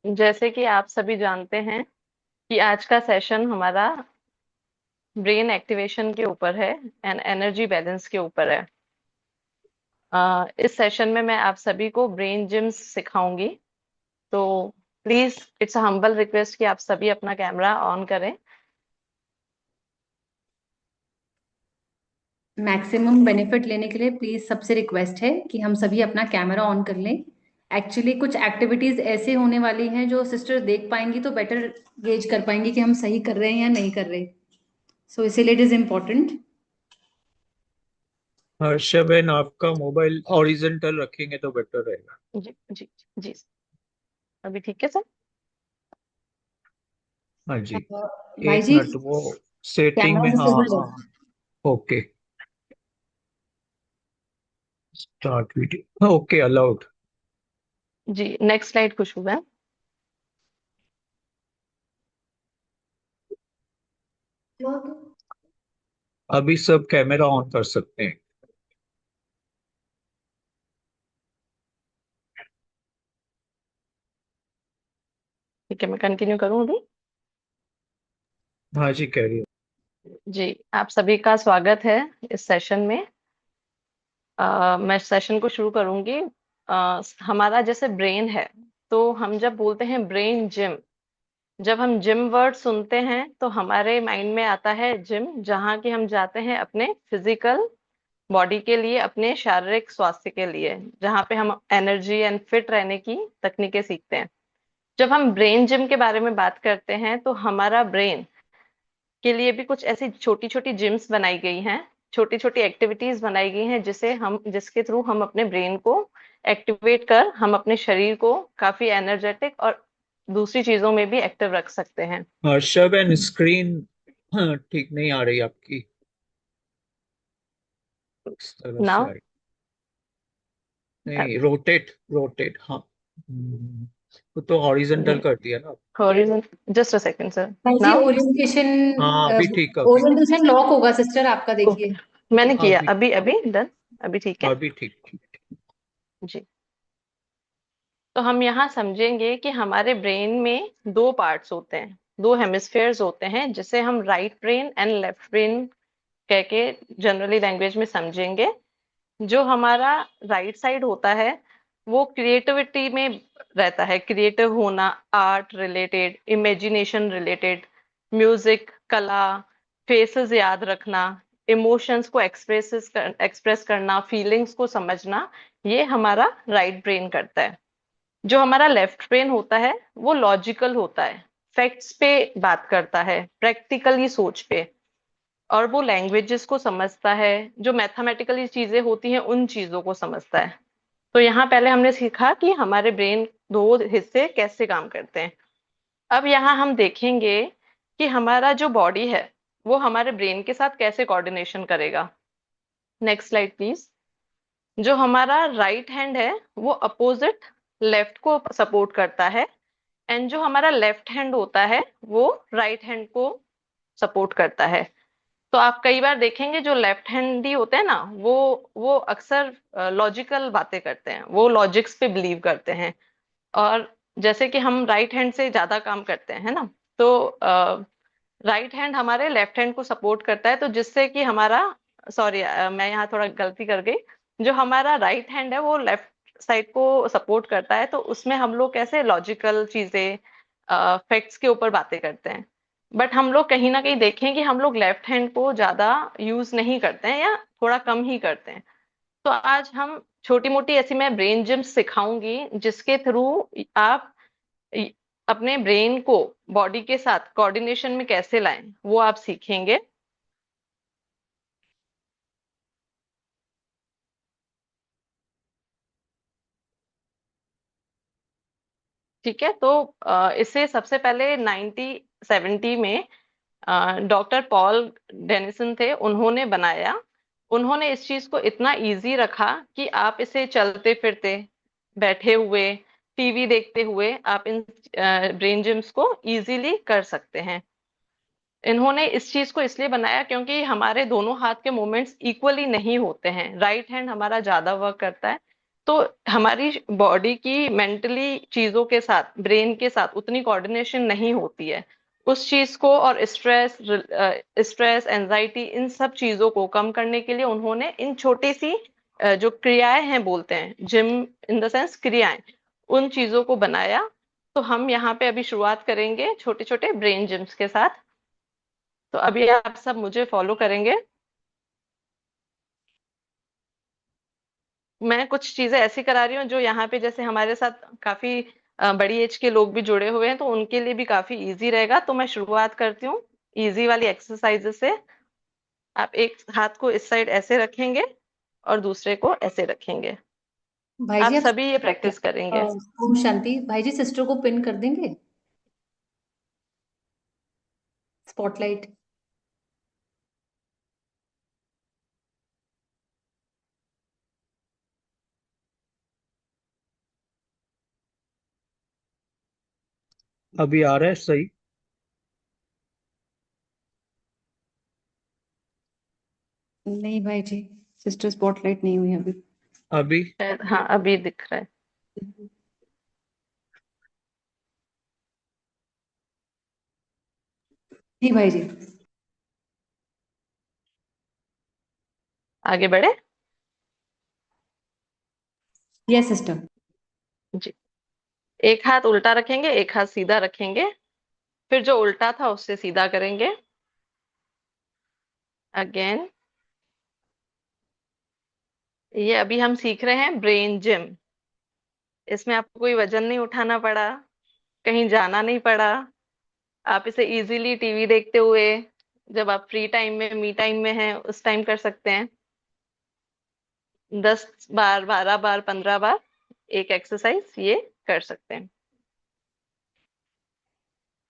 जैसे कि आप सभी जानते हैं कि आज का सेशन हमारा ब्रेन एक्टिवेशन के ऊपर है एंड एनर्जी बैलेंस के ऊपर है। इस सेशन में मैं आप सभी को ब्रेन जिम्स सिखाऊंगी। तो please it's a humble request कि आप सभी अपना कैमरा ऑन करें। मैक्सिमम बेनिफिट लेने के लिए प्लीज सबसे रिक्वेस्ट है कि हम सभी अपना कैमरा ऑन कर लें। एक्चुअली कुछ एक्टिविटीज ऐसे होने वाली हैं जो सिस्टर देख पाएंगी तो बेटर गेज कर पाएंगी कि हम सही कर रहे हैं या नहीं कर रहे। सो इसीलिए इट इज इम्पोर्टेंट। हर्षा बहन, आपका मोबाइल हॉरिजॉन्टल रखेंगे तो बेटर रहेगा। जी जी जी। अभी ठीक है सर? हाँ जी। भाई एक जी, मिनट, वो सेटिंग कैमरा में, हाँ डिसेबल्ड हाँ है। हाँ। Okay, start video, okay, allowed. जी, नेक्स्ट स्लाइड खुशबू मैम। अभी सब कैमरा ऑन कर सकते हैं। ठीक है, मैं कंटिन्यू करूँ अभी? हाँ जी, कह रही हूँ। जी, आप सभी का स्वागत है इस सेशन में। मैं सेशन को शुरू करूंगी। हमारा जैसे ब्रेन है, तो हम जब बोलते हैं ब्रेन जिम, जब हम जिम वर्ड सुनते हैं तो हमारे माइंड में आता है जिम, जहाँ की हम जाते हैं अपने फिजिकल बॉडी के लिए, अपने शारीरिक स्वास्थ्य के लिए, जहाँ पे हम एनर्जी एंड फिट रहने की तकनीकें सीखते हैं। जब हम ब्रेन जिम के बारे में बात करते हैं तो हमारा ब्रेन के लिए भी कुछ ऐसी छोटी छोटी जिम्स बनाई गई हैं, छोटी छोटी एक्टिविटीज बनाई गई हैं, जिसके थ्रू हम अपने ब्रेन को एक्टिवेट कर हम अपने शरीर को काफी एनर्जेटिक और दूसरी चीजों में भी एक्टिव रख सकते हैं। हर्षा बहन, स्क्रीन ठीक नहीं आ रही आपकी। इस तरह से नाउ आई। नहीं, रोटेट रोटेट, हाँ। वो तो हॉरिजॉन्टल कर दिया ना। Horizon, just a second sir. भाई जी, नाउ ओरिएंटेशन हाँ, अभी ठीक, अभी ओरिएंटेशन लॉक होगा सिस्टर, आपका ओके, देखिए। मैंने किया अभी अभी अभी डन। अभी ठीक है। अभी ठीक ठीक। जी, तो हम यहाँ समझेंगे कि हमारे ब्रेन में दो पार्ट्स होते हैं, दो हेमिस्फेयर्स होते हैं, जिसे हम right brain and left brain कह के जनरली लैंग्वेज में समझेंगे। जो हमारा राइट साइड होता है वो क्रिएटिविटी में रहता है, क्रिएटिव होना, art related, imagination related, music, कला, फेसेस याद रखना, इमोशंस को एक्सप्रेस करना, फीलिंग्स को समझना, ये हमारा राइट ब्रेन करता है। जो हमारा लेफ्ट ब्रेन होता है वो लॉजिकल होता है, फैक्ट्स पे बात करता है, प्रैक्टिकली सोच पे, और वो लैंग्वेजेस को समझता है, जो मैथमेटिकली चीजें होती हैं उन चीजों को समझता है। तो यहाँ पहले हमने सीखा कि हमारे ब्रेन दो हिस्से कैसे काम करते हैं। अब यहाँ हम देखेंगे कि हमारा जो बॉडी है वो हमारे ब्रेन के साथ कैसे कोऑर्डिनेशन करेगा। Next slide please. जो हमारा राइट हैंड है वो अपोजिट लेफ्ट को सपोर्ट करता है, एंड जो हमारा लेफ्ट हैंड होता है वो राइट हैंड को सपोर्ट करता है। तो आप कई बार देखेंगे जो लेफ्ट हैंडी होते हैं ना, वो अक्सर लॉजिकल बातें करते हैं, वो लॉजिक्स पे बिलीव करते हैं। और जैसे कि हम राइट हैंड से ज्यादा काम करते हैं, है ना, तो राइट हैंड हमारे लेफ्ट हैंड को सपोर्ट करता है, तो जिससे कि हमारा, सॉरी मैं यहाँ थोड़ा गलती कर गई, जो हमारा राइट हैंड है वो लेफ्ट साइड को सपोर्ट करता है, तो उसमें हम लोग कैसे लॉजिकल चीजें, फैक्ट्स के ऊपर बातें करते हैं। बट हम लोग कहीं ना कहीं देखें कि हम लोग लेफ्ट हैंड को ज्यादा यूज नहीं करते हैं या थोड़ा कम ही करते हैं। तो आज हम छोटी मोटी ऐसी मैं ब्रेन जिम सिखाऊंगी जिसके थ्रू आप इ- अपने ब्रेन को बॉडी के साथ कोऑर्डिनेशन में कैसे लाएं वो आप सीखेंगे। ठीक है, तो इसे सबसे पहले 1970 में डॉक्टर पॉल डेनिसन थे, उन्होंने बनाया। उन्होंने इस चीज को इतना इजी रखा कि आप इसे चलते फिरते, बैठे हुए, टीवी देखते हुए आप इन ब्रेन जिम्स को इजीली कर सकते हैं। इन्होंने इस चीज को इसलिए बनाया क्योंकि हमारे दोनों हाथ के मूवमेंट्स इक्वली नहीं होते हैं, राइट हैंड हमारा ज्यादा वर्क करता है, तो हमारी बॉडी की मेंटली चीजों के साथ, ब्रेन के साथ उतनी कोऑर्डिनेशन नहीं होती है। उस चीज को, और स्ट्रेस एंजाइटी, इन सब चीजों को कम करने के लिए उन्होंने इन छोटी सी जो क्रियाएं हैं, बोलते हैं जिम इन द सेंस क्रियाएं, उन चीजों को बनाया। तो हम यहाँ पे अभी शुरुआत करेंगे छोटे छोटे ब्रेन जिम्स के साथ। तो अभी आप सब मुझे फॉलो करेंगे। मैं कुछ चीजें ऐसी करा रही हूँ जो यहाँ पे, जैसे हमारे साथ काफी बड़ी एज के लोग भी जुड़े हुए हैं, तो उनके लिए भी काफी इजी रहेगा। तो मैं शुरुआत करती हूँ इजी वाली एक्सरसाइजेस से। आप एक हाथ को इस साइड ऐसे रखेंगे और दूसरे को ऐसे रखेंगे। भाई आप जी आप सभी ये प्रैक्टिस करेंगे। ओम शांति, भाई जी सिस्टर को पिन कर देंगे स्पॉटलाइट। अभी आ रहा है सही? नहीं भाई जी, सिस्टर स्पॉटलाइट नहीं हुई अभी। अभी? शायद हाँ, अभी दिख रहा है। जी भाई जी। आगे बढ़े। Yes sister. जी। एक हाथ उल्टा रखेंगे, एक हाथ सीधा रखेंगे। फिर जो उल्टा था उससे सीधा करेंगे। अगेन। ये अभी हम सीख रहे हैं ब्रेन जिम। इसमें आपको कोई वजन नहीं उठाना पड़ा, कहीं जाना नहीं पड़ा। आप इसे इजीली टीवी देखते हुए, जब आप फ्री टाइम में, मी टाइम में हैं, उस टाइम कर सकते हैं। 10 बार, 12 बार, 15 बार एक एक्सरसाइज ये कर सकते हैं।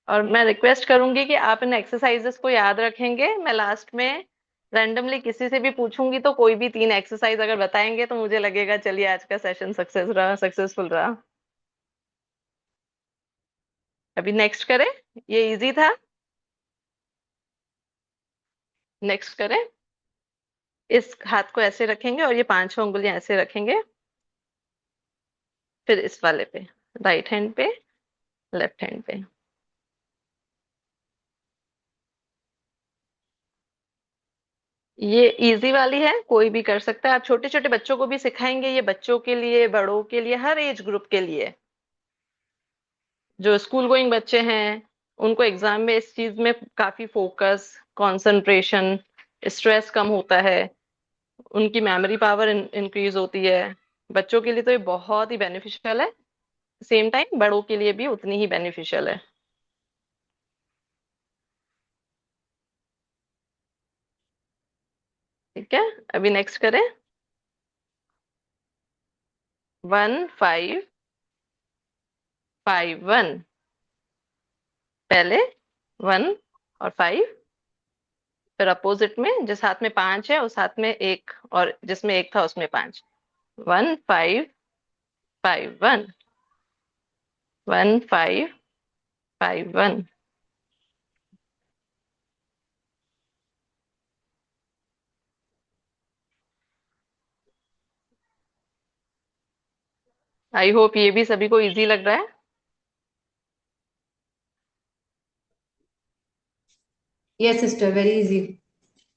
और मैं रिक्वेस्ट करूंगी कि आप इन एक्सरसाइजेस को याद रखेंगे। मैं लास्ट में रैंडमली किसी से भी पूछूंगी, तो कोई भी 3 एक्सरसाइज अगर बताएंगे तो मुझे लगेगा चलिए आज का सेशन सक्सेसफुल रहा। अभी नेक्स्ट करें। ये इजी था। नेक्स्ट करें। इस हाथ को ऐसे रखेंगे और ये 5 उंगलियां ऐसे रखेंगे। फिर इस वाले पे, राइट हैंड पे, लेफ्ट हैंड पे। ये इजी वाली है, कोई भी कर सकता है। आप छोटे छोटे बच्चों को भी सिखाएंगे, ये बच्चों के लिए, बड़ों के लिए, हर एज ग्रुप के लिए। जो स्कूल गोइंग बच्चे हैं, उनको एग्जाम में इस चीज में काफी फोकस, कंसंट्रेशन, स्ट्रेस कम होता है, उनकी मेमोरी पावर इंक्रीज होती है। बच्चों के लिए तो ये बहुत ही बेनिफिशियल है। सेम टाइम बड़ों के लिए भी उतनी ही बेनिफिशियल है। ठीक है। अभी नेक्स्ट करें। 1551। पहले 1 और 5, फिर अपोजिट में जिस हाथ में 5 है उस हाथ में एक, और जिसमें एक था उसमें 5। 1551। 1551। आई होप ये भी सभी को इजी लग रहा है। Yes sister, very easy.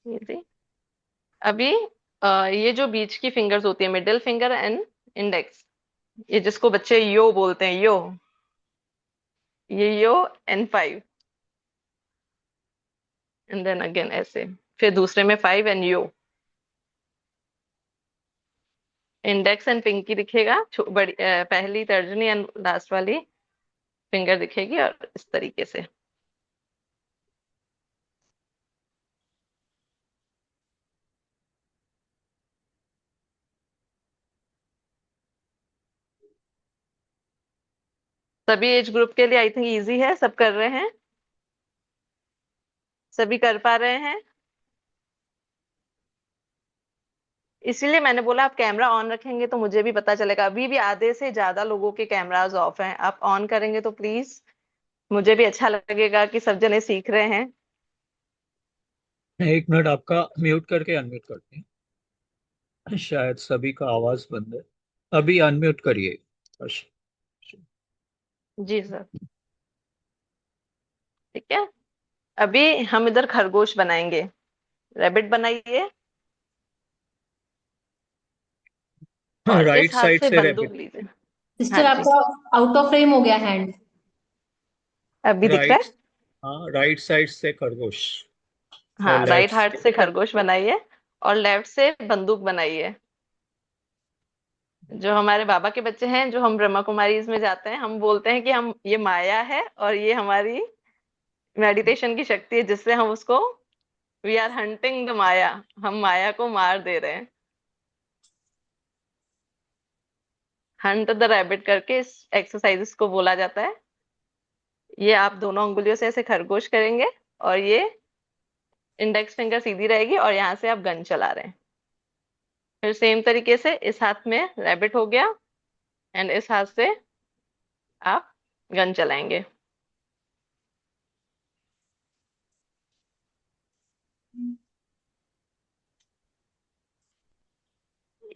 Easy. अभी ये जो बीच की फिंगर्स होती है, मिडिल फिंगर एंड इंडेक्स, ये जिसको बच्चे यो बोलते हैं, यो, ये यो, N5, एंड देन अगेन ऐसे। फिर दूसरे में 5 एंड इंडेक्स एंड पिंकी दिखेगा, पहली तर्जनी एंड लास्ट वाली फिंगर दिखेगी, और इस तरीके से। सभी एज ग्रुप के लिए आई थिंक इजी है, सब कर रहे हैं, सभी कर पा रहे हैं। इसीलिए मैंने बोला आप कैमरा ऑन रखेंगे तो मुझे भी पता चलेगा। अभी भी आधे से ज्यादा लोगों के कैमरास ऑफ हैं, आप ऑन करेंगे तो प्लीज मुझे भी अच्छा लगेगा कि सब जने सीख रहे हैं। 1 मिनट, आपका म्यूट करके अनम्यूट करते हैं, शायद सभी का आवाज बंद है। अभी अनम्यूट करिए। जी सर। ठीक है, अभी हम इधर खरगोश बनाएंगे। रैबिट बनाइए और राइट इस हाथ साइड से से बंदूक रैबिट। लीजिए। हाँ सिस्टर जी, आपका आउट ऑफ फ्रेम हो गया हैंड। अभी दिख रहा राइट। है। हाँ, राइट साइड से खरगोश और हाँ, राइट हाथ लेफ्ट। से खरगोश बनाइए और लेफ्ट से बंदूक बनाइए। जो हमारे बाबा के बच्चे हैं, जो हम ब्रह्मा कुमारीज में जाते हैं, हम बोलते हैं कि हम ये माया है और ये हमारी मेडिटेशन की शक्ति है, जिससे हम उसको, वी आर हंटिंग द माया, हम माया को मार दे रहे हैं। हंट द रैबिट करके इस एक्सरसाइजेस को बोला जाता है। ये आप दोनों उंगलियों से ऐसे खरगोश करेंगे और ये इंडेक्स फिंगर सीधी रहेगी और यहाँ से आप गन चला रहे हैं। फिर सेम तरीके से इस हाथ में रैबिट हो गया एंड इस हाथ से आप गन चलाएंगे।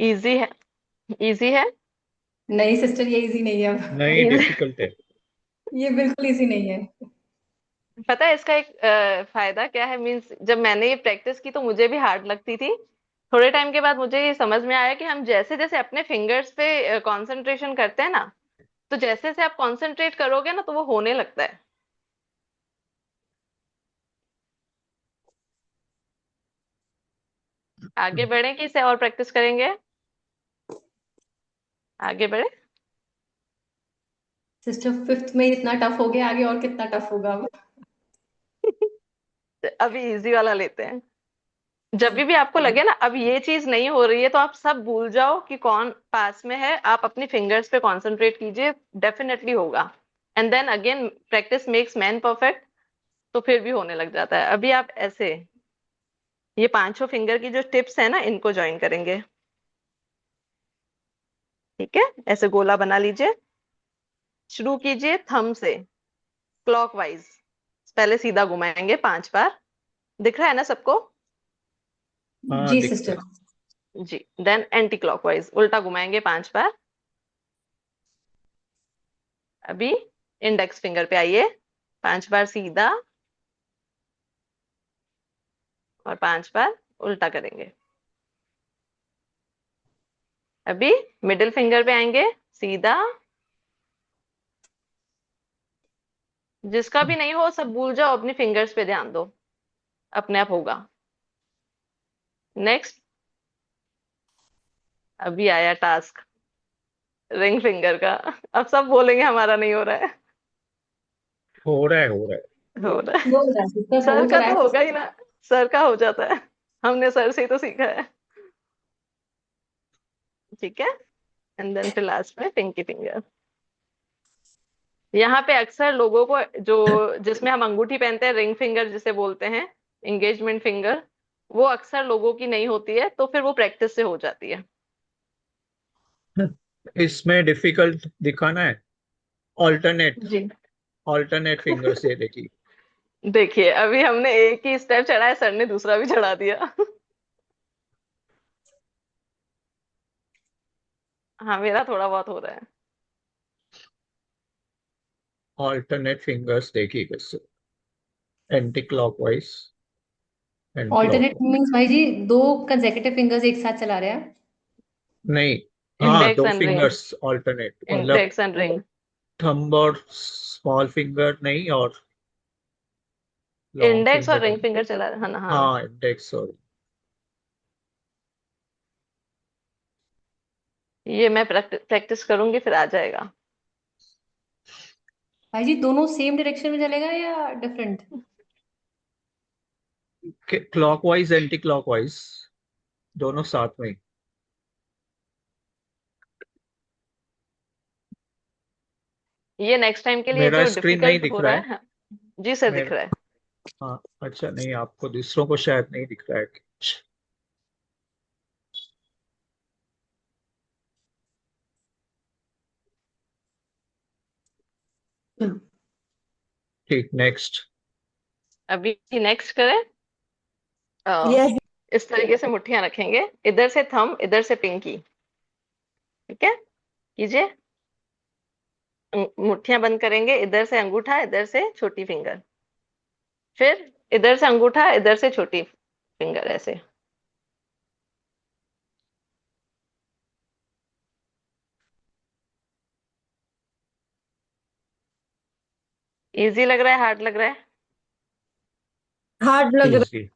इजी है, इजी है। नहीं सिस्टर, ये इजी नहीं है अब। नहीं, डिफिकल्ट है। ये बिल्कुल इजी नहीं है। पता है इसका एक फायदा क्या है, मीन्स जब मैंने ये प्रैक्टिस की तो मुझे भी हार्ड लगती थी। थोड़े टाइम के बाद मुझे ये समझ में आया कि हम जैसे जैसे अपने फिंगर्स पे कंसंट्रेशन करते हैं ना, तो जैसे जैसे आप कंसंट्रेट करोगे ना तो वो होने लगता है। आगे बढ़े कि इसे और प्रैक्टिस करेंगे? आगे बढ़े। सिस्टर फिफ्थ में इतना टफ हो गया, आगे और कितना टफ होगा अब। अभी इजी वाला लेते हैं। जब भी आपको लगे ना अब ये चीज नहीं हो रही है, तो आप सब भूल जाओ कि कौन पास में है, आप अपनी फिंगर्स पे कंसंट्रेट कीजिए, डेफिनेटली होगा। And then again practice makes man perfect, तो फिर भी होने लग जाता है। अभी आप ऐसे ये पांचों फिंगर की जो टिप्स है ना, इनको ज्वाइन करेंगे। ठीक है, ऐसे गोला बना लीजिए। शुरू कीजिए थंब से, क्लॉकवाइज। पहले सीधा घुमाएंगे 5 बार। दिख रहा है ना सबको? हाँ, जी दिख रहा सिस्टर। है। जी। देन एंटी क्लॉकवाइज उल्टा घुमाएंगे 5 बार। अभी इंडेक्स फिंगर पे आइए, 5 बार सीधा और 5 बार उल्टा करेंगे। अभी मिडिल फिंगर पे आएंगे, सीधा। जिसका भी नहीं हो सब भूल जाओ, अपनी फिंगर्स पे ध्यान दो, अपने आप होगा। नेक्स्ट। अभी आया टास्क रिंग फिंगर का। अब सब बोलेंगे हमारा नहीं हो रहा है। हो रहा है, हो रहा है। हो रहा है। हो रहा है सिस्टर, हो सर तो का रहा तो है। होगा ही ना, सर का हो जाता है, हमने सर से ही तो सीखा है। ठीक है, एंड देन फिर लास्ट में पिंकी फिंगर। यहाँ पे अक्सर लोगों को, जो जिसमें हम अंगूठी पहनते हैं, रिंग फिंगर जिसे बोलते हैं, एंगेजमेंट फिंगर, वो अक्सर लोगों की नहीं होती है, तो फिर वो प्रैक्टिस से हो जाती है। इसमें डिफिकल्ट दिखाना है। ऑल्टरनेट। जी। ऑल्टरनेट फिंगर से देखिए। देखिए अभी हमने एक ही स्टेप चढ़ाया, सर ने दूसरा भी चढ़ा दिया। हाँ, मेरा थोड़ा बहुत हो रहा है। ऑल्टरनेट फिंगर्स देखिए कैसे। Anti clockwise, and alternate clockwise. Means भाई जी दो कंसेक्यूटिव फिंगर्स एक साथ चला रहे हैं। नहीं। हाँ, इंडेक्स दो एंड रिंग। फिंगर्स ऑल्टरनेट, मतलब इंडेक्स एंड रिंग। थंब और स्मॉल फिंगर नहीं, और लॉन्ग इंडेक्स और फिंगर रिंग नहीं। फिंगर चला है ना? हाँ। हाँ, इंडेक्स और। ये मैं प्रैक्टिस करूंगी, फिर आ जाएगा। भाई जी दोनों सेम डायरेक्शन में चलेगा या डिफरेंट? क्लॉकवाइज एंटी क्लॉकवाइज दोनों साथ में। ये नेक्स्ट टाइम के लिए मेरा जो स्क्रीन नहीं डिफिकल्ट दिख हो रहा रहा है। है। जी सर, दिख मेरा। रहा है। हाँ। अच्छा, नहीं, आपको दूसरों को शायद नहीं दिख रहा है। ठीक, नेक्स्ट। अभी नेक्स्ट करें। अ, यस। इस तरीके से मुट्ठियां रखेंगे, इधर से थंब, इधर से पिंकी। ठीक है, कीजिए। मुट्ठियां बंद करेंगे, इधर से अंगूठा, इधर से छोटी फिंगर, फिर इधर से अंगूठा, इधर से छोटी फिंगर, ऐसे। इजी लग रहा है, हार्ड लग रहा है? हार्ड लग रहा इजी।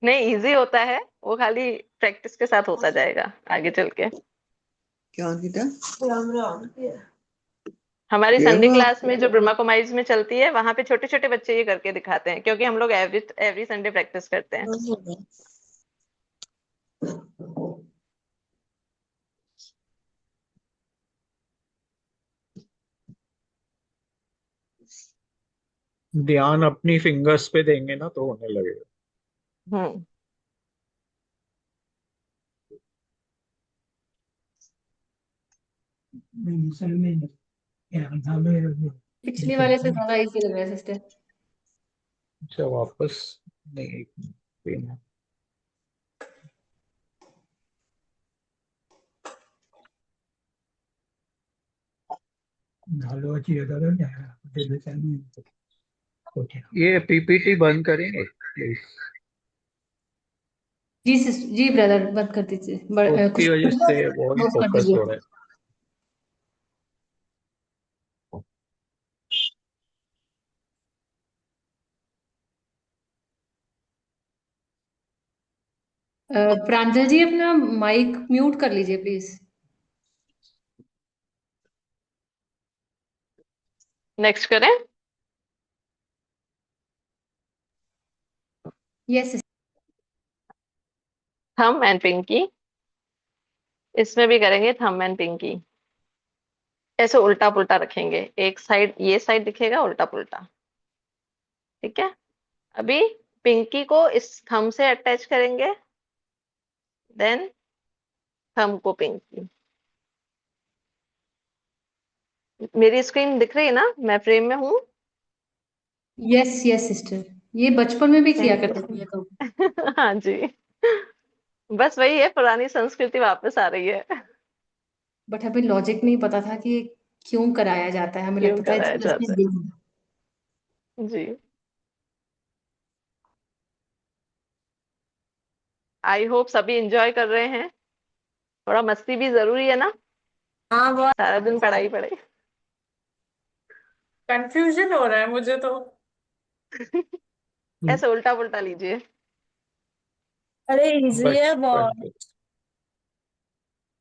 नहीं, इजी होता है वो, खाली प्रैक्टिस के साथ होता जाएगा आगे चल के। क्या गीता हमारी संडे देवा क्लास में जो ब्रह्मा कुमारीज में चलती है, वहां पे छोटे छोटे बच्चे ये करके दिखाते हैं, क्योंकि हम लोग एवरी एवरी संडे प्रैक्टिस करते हैं। ध्यान अपनी फिंगर्स पे देंगे ना तो होने लगेगा। हम्म। पिछले वाले से ज्यादा इजी लग रहा है सिस्टर। अच्छा वापस। नहीं, एक मिनट, पेन। ये पीपीटी बंद करेंगे प्लीज। जी सिस्टर, जी ब्रदर, बंद कर दीजिए। उसकी कुछ वजह से बहुत क्लोज कर फोकस दीजिए। हो रहा है। प्रांजल जी, अपना माइक म्यूट कर लीजिए प्लीज। नेक्स्ट करें। यस। थंब एंड पिंकी, इसमें भी करेंगे थंब एंड पिंकी। ऐसे उल्टा पुल्टा रखेंगे, एक साइड ये साइड दिखेगा उल्टा पुल्टा। ठीक है, अभी पिंकी को इस थंब से अटैच करेंगे, देन थंब को पिंकी। मेरी स्क्रीन दिख रही है ना, मैं फ्रेम में हूँ? यस यस सिस्टर, ये बचपन में भी किया थैंक करते थे ये तो। यू। हाँ जी, बस वही है, पुरानी संस्कृति वापस आ रही है। बट हमें लॉजिक नहीं पता था कि क्यों कराया जाता है, हमें क्यों लगता था कराया जाता जबरदस्ती। है जी। आई होप सभी एंजॉय कर रहे हैं, थोड़ा मस्ती भी जरूरी है ना, हाँ, बहुत सारा दिन पढ़ाई पढ़ाई। कंफ्यूजन हो रहा है मुझे तो। ऐसे उल्टा पुल्टा लीजिए। अरे इजी है बचपन बहुत। के।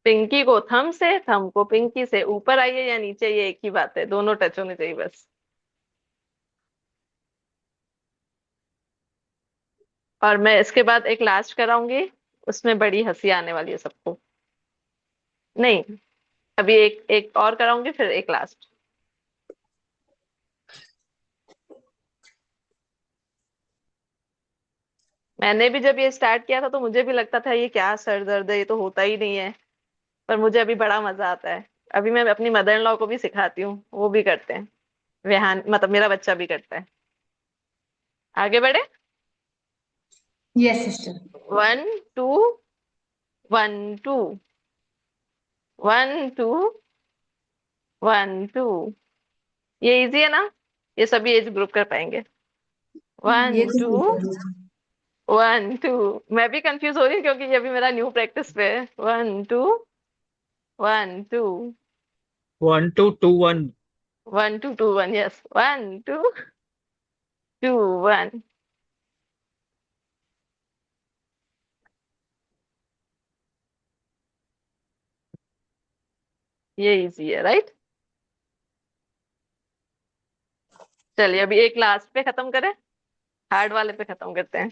पिंकी को थंब से, थंब को पिंकी से, ऊपर आइए या नीचे, ये एक ही बात है, दोनों टच होने चाहिए बस। और मैं इसके बाद एक लास्ट कराऊंगी, उसमें बड़ी हंसी आने वाली है सबको। नहीं, अभी एक एक और कराऊंगी, फिर एक लास्ट। मैंने भी जब ये स्टार्ट किया था तो मुझे भी लगता था ये क्या सर दर्द है, ये तो होता ही नहीं है। पर मुझे अभी बड़ा मजा आता है। अभी मैं अपनी मदर इन लॉ को भी सिखाती हूँ, वो भी करते हैं। विहान मतलब मेरा बच्चा भी करता है। आगे बढ़े। Yes sister. 1 2, 1 2, 1 2, 1 2। ये इजी है ना, ये सभी एज ग्रुप कर पाएंगे। ये वन तो टू सही कह रही हैं। 1 2। मैं भी कंफ्यूज हो रही हूँ क्योंकि ये भी मेरा न्यू प्रैक्टिस पे है। 1 2, 1 2, 1 2 2 1। 1 2 2 1, यस, 1 2 2 1। ये इजी है, राइट? चलिए अभी एक लास्ट पे खत्म करें, हार्ड वाले पे खत्म करते हैं।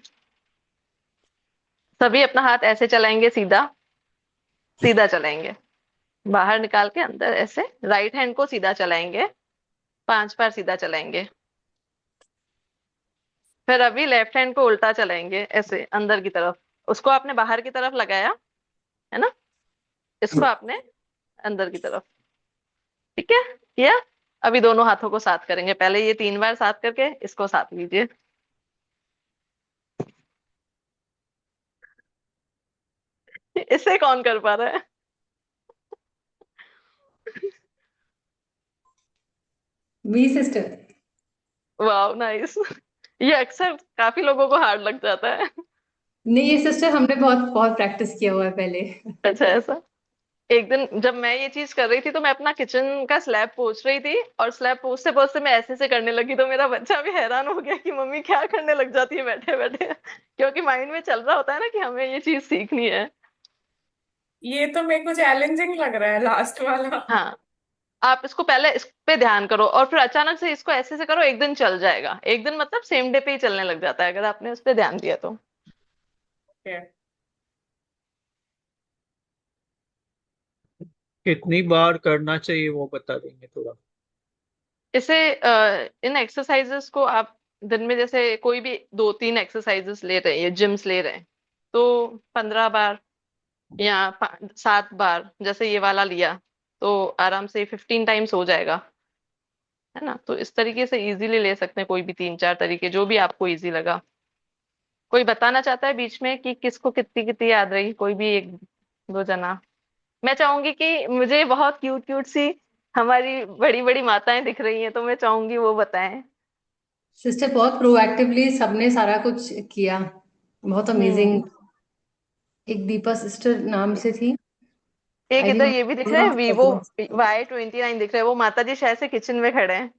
सभी अपना हाथ ऐसे चलाएंगे, सीधा सीधा चलाएंगे, बाहर निकाल के अंदर ऐसे। राइट हैंड को सीधा चलाएंगे, 5 बार सीधा चलाएंगे। फिर अभी लेफ्ट हैंड को उल्टा चलाएंगे, ऐसे अंदर की तरफ। उसको आपने बाहर की तरफ लगाया है ना, इसको आपने अंदर की तरफ। ठीक है, किया। अभी दोनों हाथों को साथ करेंगे, पहले ये 3 बार साथ करके इसको साथ लीजिए। इसे कौन कर पा रहा है? मी सिस्टर। वाह, नाइस। ये अक्सर काफी लोगों को हार्ड लग जाता है। नहीं, ये सिस्टर हमने बहुत बहुत प्रैक्टिस किया हुआ है पहले। अच्छा, ऐसा। एक दिन जब मैं ये चीज कर रही थी तो मैं अपना किचन का स्लैब पोंछ रही थी, और स्लैब पोंछते पोंछते मैं ऐसे से करने लगी, तो मेरा बच्चा भी हैरान हो गया कि मम्मी क्या करने लग जाती है बैठे बैठे। क्योंकि माइंड में चल रहा होता है ना कि हमें ये चीज सीखनी है। ये तो मेरे को चैलेंजिंग लग रहा है लास्ट वाला। हाँ, आप इसको पहले इस पे ध्यान करो, और फिर अचानक से इसको ऐसे से करो, एक दिन चल जाएगा। एक दिन मतलब सेम डे पे ही चलने लग जाता है, अगर आपने उस पे ध्यान दिया तो। Okay. कितनी बार करना चाहिए वो बता देंगे थोड़ा? इसे इन एक्सरसाइजेस को आप दिन में जैसे कोई भी 2-3 एक्सरसाइजेस ले रहे हैं, जिम्स ले रहे हैं, तो 15 बार या 7 बार जैसे ये वाला लिया, तो आराम से 15 टाइम्स हो जाएगा, है ना? तो इस तरीके से इजीली ले सकते हैं, कोई भी 3-4 तरीके जो भी आपको इजी लगा। कोई बताना चाहता है बीच में कि किसको कितनी कितनी याद रही? कोई भी एक दो जना। मैं चाहूंगी कि मुझे बहुत क्यूट क्यूट सी हमारी बड़ी बड़ी माताएं दिख रही हैं, तो मैं चाहूंगी वो बताएं। सिस्टर बहुत प्रोएक्टिवली सबने सारा कुछ किया, बहुत अमेजिंग। हम्म। एक दीपा सिस्टर नाम से थी। एक आई इधर ये भी दिख रहे हैं, वीवो थिंक Y29 दिख रहे हैं, वो माता जी शायद से किचन में खड़े हैं,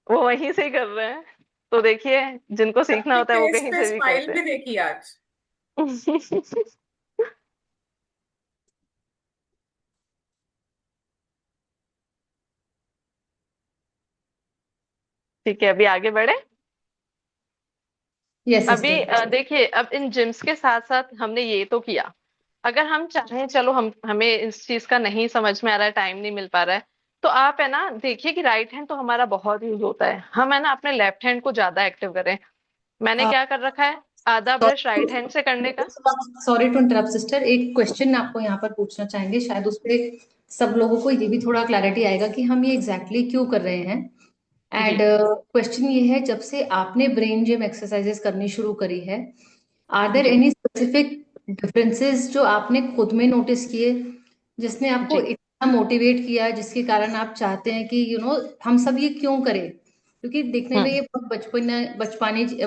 वो वहीं से ही कर रहे हैं। तो देखिए, जिनको सीखना सबके होता है वो फेस कहीं पे से भी स्माइल करते भी हैं। देखी आज। ठीक है, अभी आगे बढ़े। यस अभी सिस्टर। देखिए, अब इन जिम्स के साथ साथ हमने ये तो किया। अगर हम चाहें, चलो हमें इस चीज का नहीं समझ में आ रहा है, टाइम नहीं मिल पा रहा है, तो आप है ना देखिए कि राइट हैंड तो हमारा बहुत यूज होता है, हम है ना अपने लेफ्ट हैंड को ज्यादा एक्टिव करें। मैंने क्या कर रखा है, आधा ब्रश राइट हैंड से करने का। सॉरी टू इंटरप्ट सिस्टर, एक क्वेश्चन आपको यहाँ पर पूछना चाहेंगे, शायद उस पे सब लोगों को ये भी थोड़ा क्लैरिटी आएगा कि हम ये एग्जैक्टली क्यों कर रहे हैं। एंड जी क्वेश्चन ये है, जब से आपने ब्रेन जिम एक्सरसाइजेस करनी शुरू करी है, आर देयर जी एनी स्पेसिफिक डिफरेंसेस जो आपने खुद में नोटिस किए, जिसने आपको जी। इतना मोटिवेट किया, जिसके कारण आप चाहते हैं कि हम सब ये क्यों करें? क्योंकि देखने में ये बहुत बचपनी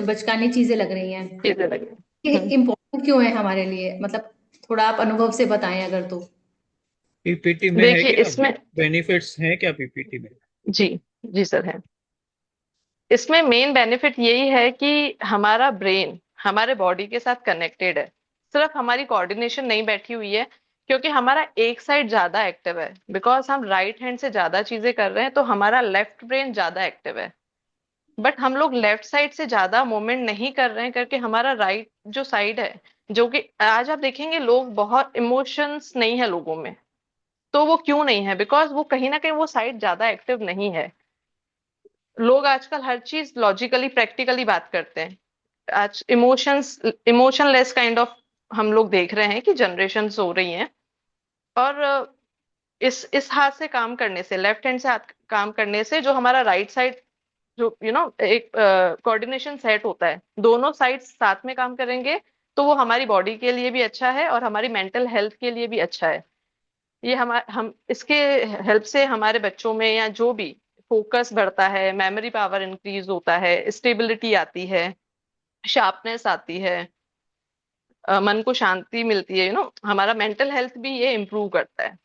बचकानी चीजें लग रही हैं। चीजें लगी। ये इम्पोर्टेंट क्यों है हमारे लिए? मतलब थोड़ा आप अनुभव से बताएं अगर तो। पीपीटी में है देखिए क्या? इसमें, बेनिफिट्स हैं क्या पीपीटी में? जी जी सर है। इसमें मेन बेनिफिट यही है कि हमारा ब्रेन हमारे बॉडी के साथ कनेक्टेड है। सिर्फ हमारी कोऑर्डिनेशन नहीं बैठी हुई है, क्योंकि हमारा एक साइड ज्यादा एक्टिव है, बिकॉज हम राइट हैंड से ज्यादा चीजें कर रहे हैं, तो हमारा लेफ्ट ब्रेन ज्यादा एक्टिव है। बट हम लोग लेफ्ट साइड से ज्यादा मूवमेंट नहीं कर रहे हैं, करके हमारा राइट जो साइड है, जो कि आज आप देखेंगे लोग बहुत इमोशंस नहीं है लोगों में। तो वो क्यों नहीं है? बिकॉज वो कहीं ना कहीं वो साइड ज्यादा एक्टिव नहीं है। लोग आजकल हर चीज लॉजिकली प्रैक्टिकली बात करते हैं। आज इमोशनलेस काइंड ऑफ हम लोग देख रहे हैं कि जनरेशन हो रही हैं। और इस हाथ से काम करने से, लेफ्ट हैंड से हाथ काम करने से, जो हमारा राइट साइड, जो एक कोऑर्डिनेशन सेट होता है, दोनों साइड साथ में काम करेंगे, तो वो हमारी बॉडी के लिए भी अच्छा है और हमारी मेंटल हेल्थ के लिए भी अच्छा है। ये हम इसके हेल्प से हमारे बच्चों में या जो भी, फोकस बढ़ता है, मेमोरी पावर इंक्रीज होता है, स्टेबिलिटी आती है, शार्पनेस आती है, मन को शांति मिलती है, हमारा मेंटल हेल्थ भी ये इम्प्रूव करता है।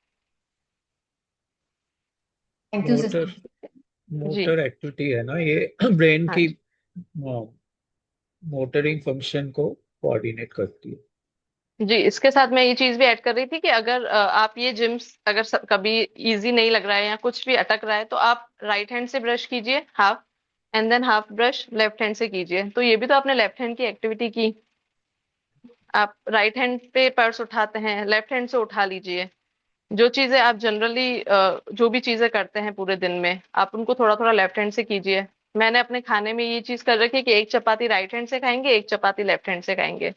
Thank you motor sister. जी मोटर एक्टिविटी है ना ये, ब्रेन हाँ की जी। मोटरिंग फंक्शन को कोऑर्डिनेट करती है। जी, इसके साथ मैं ये चीज भी ऐड कर रही थी कि अगर आप ये जिम्स अगर कभी इजी नहीं लग रहा है या कुछ भी अटक रहा है, तो आप राइट हैंड से ब्रश कीजिए half, and than half brush left hand से कीजिए, तो ये भी तो आपने लेफ्ट हैंड की एक्टिविटी की। आप राइट हैंड पे पर्स उठाते हैं, लेफ्ट हैंड से उठा लीजिए। जो चीजें आप जनरली जो भी चीजें करते हैं पूरे दिन में, आप उनको थोड़ा थोड़ा लेफ्ट हैंड से कीजिए। मैंने अपने खाने में ये चीज कर रखी है कि एक चपाती राइट हैंड से खाएंगे, एक चपाती लेफ्ट हैंड से खाएंगे,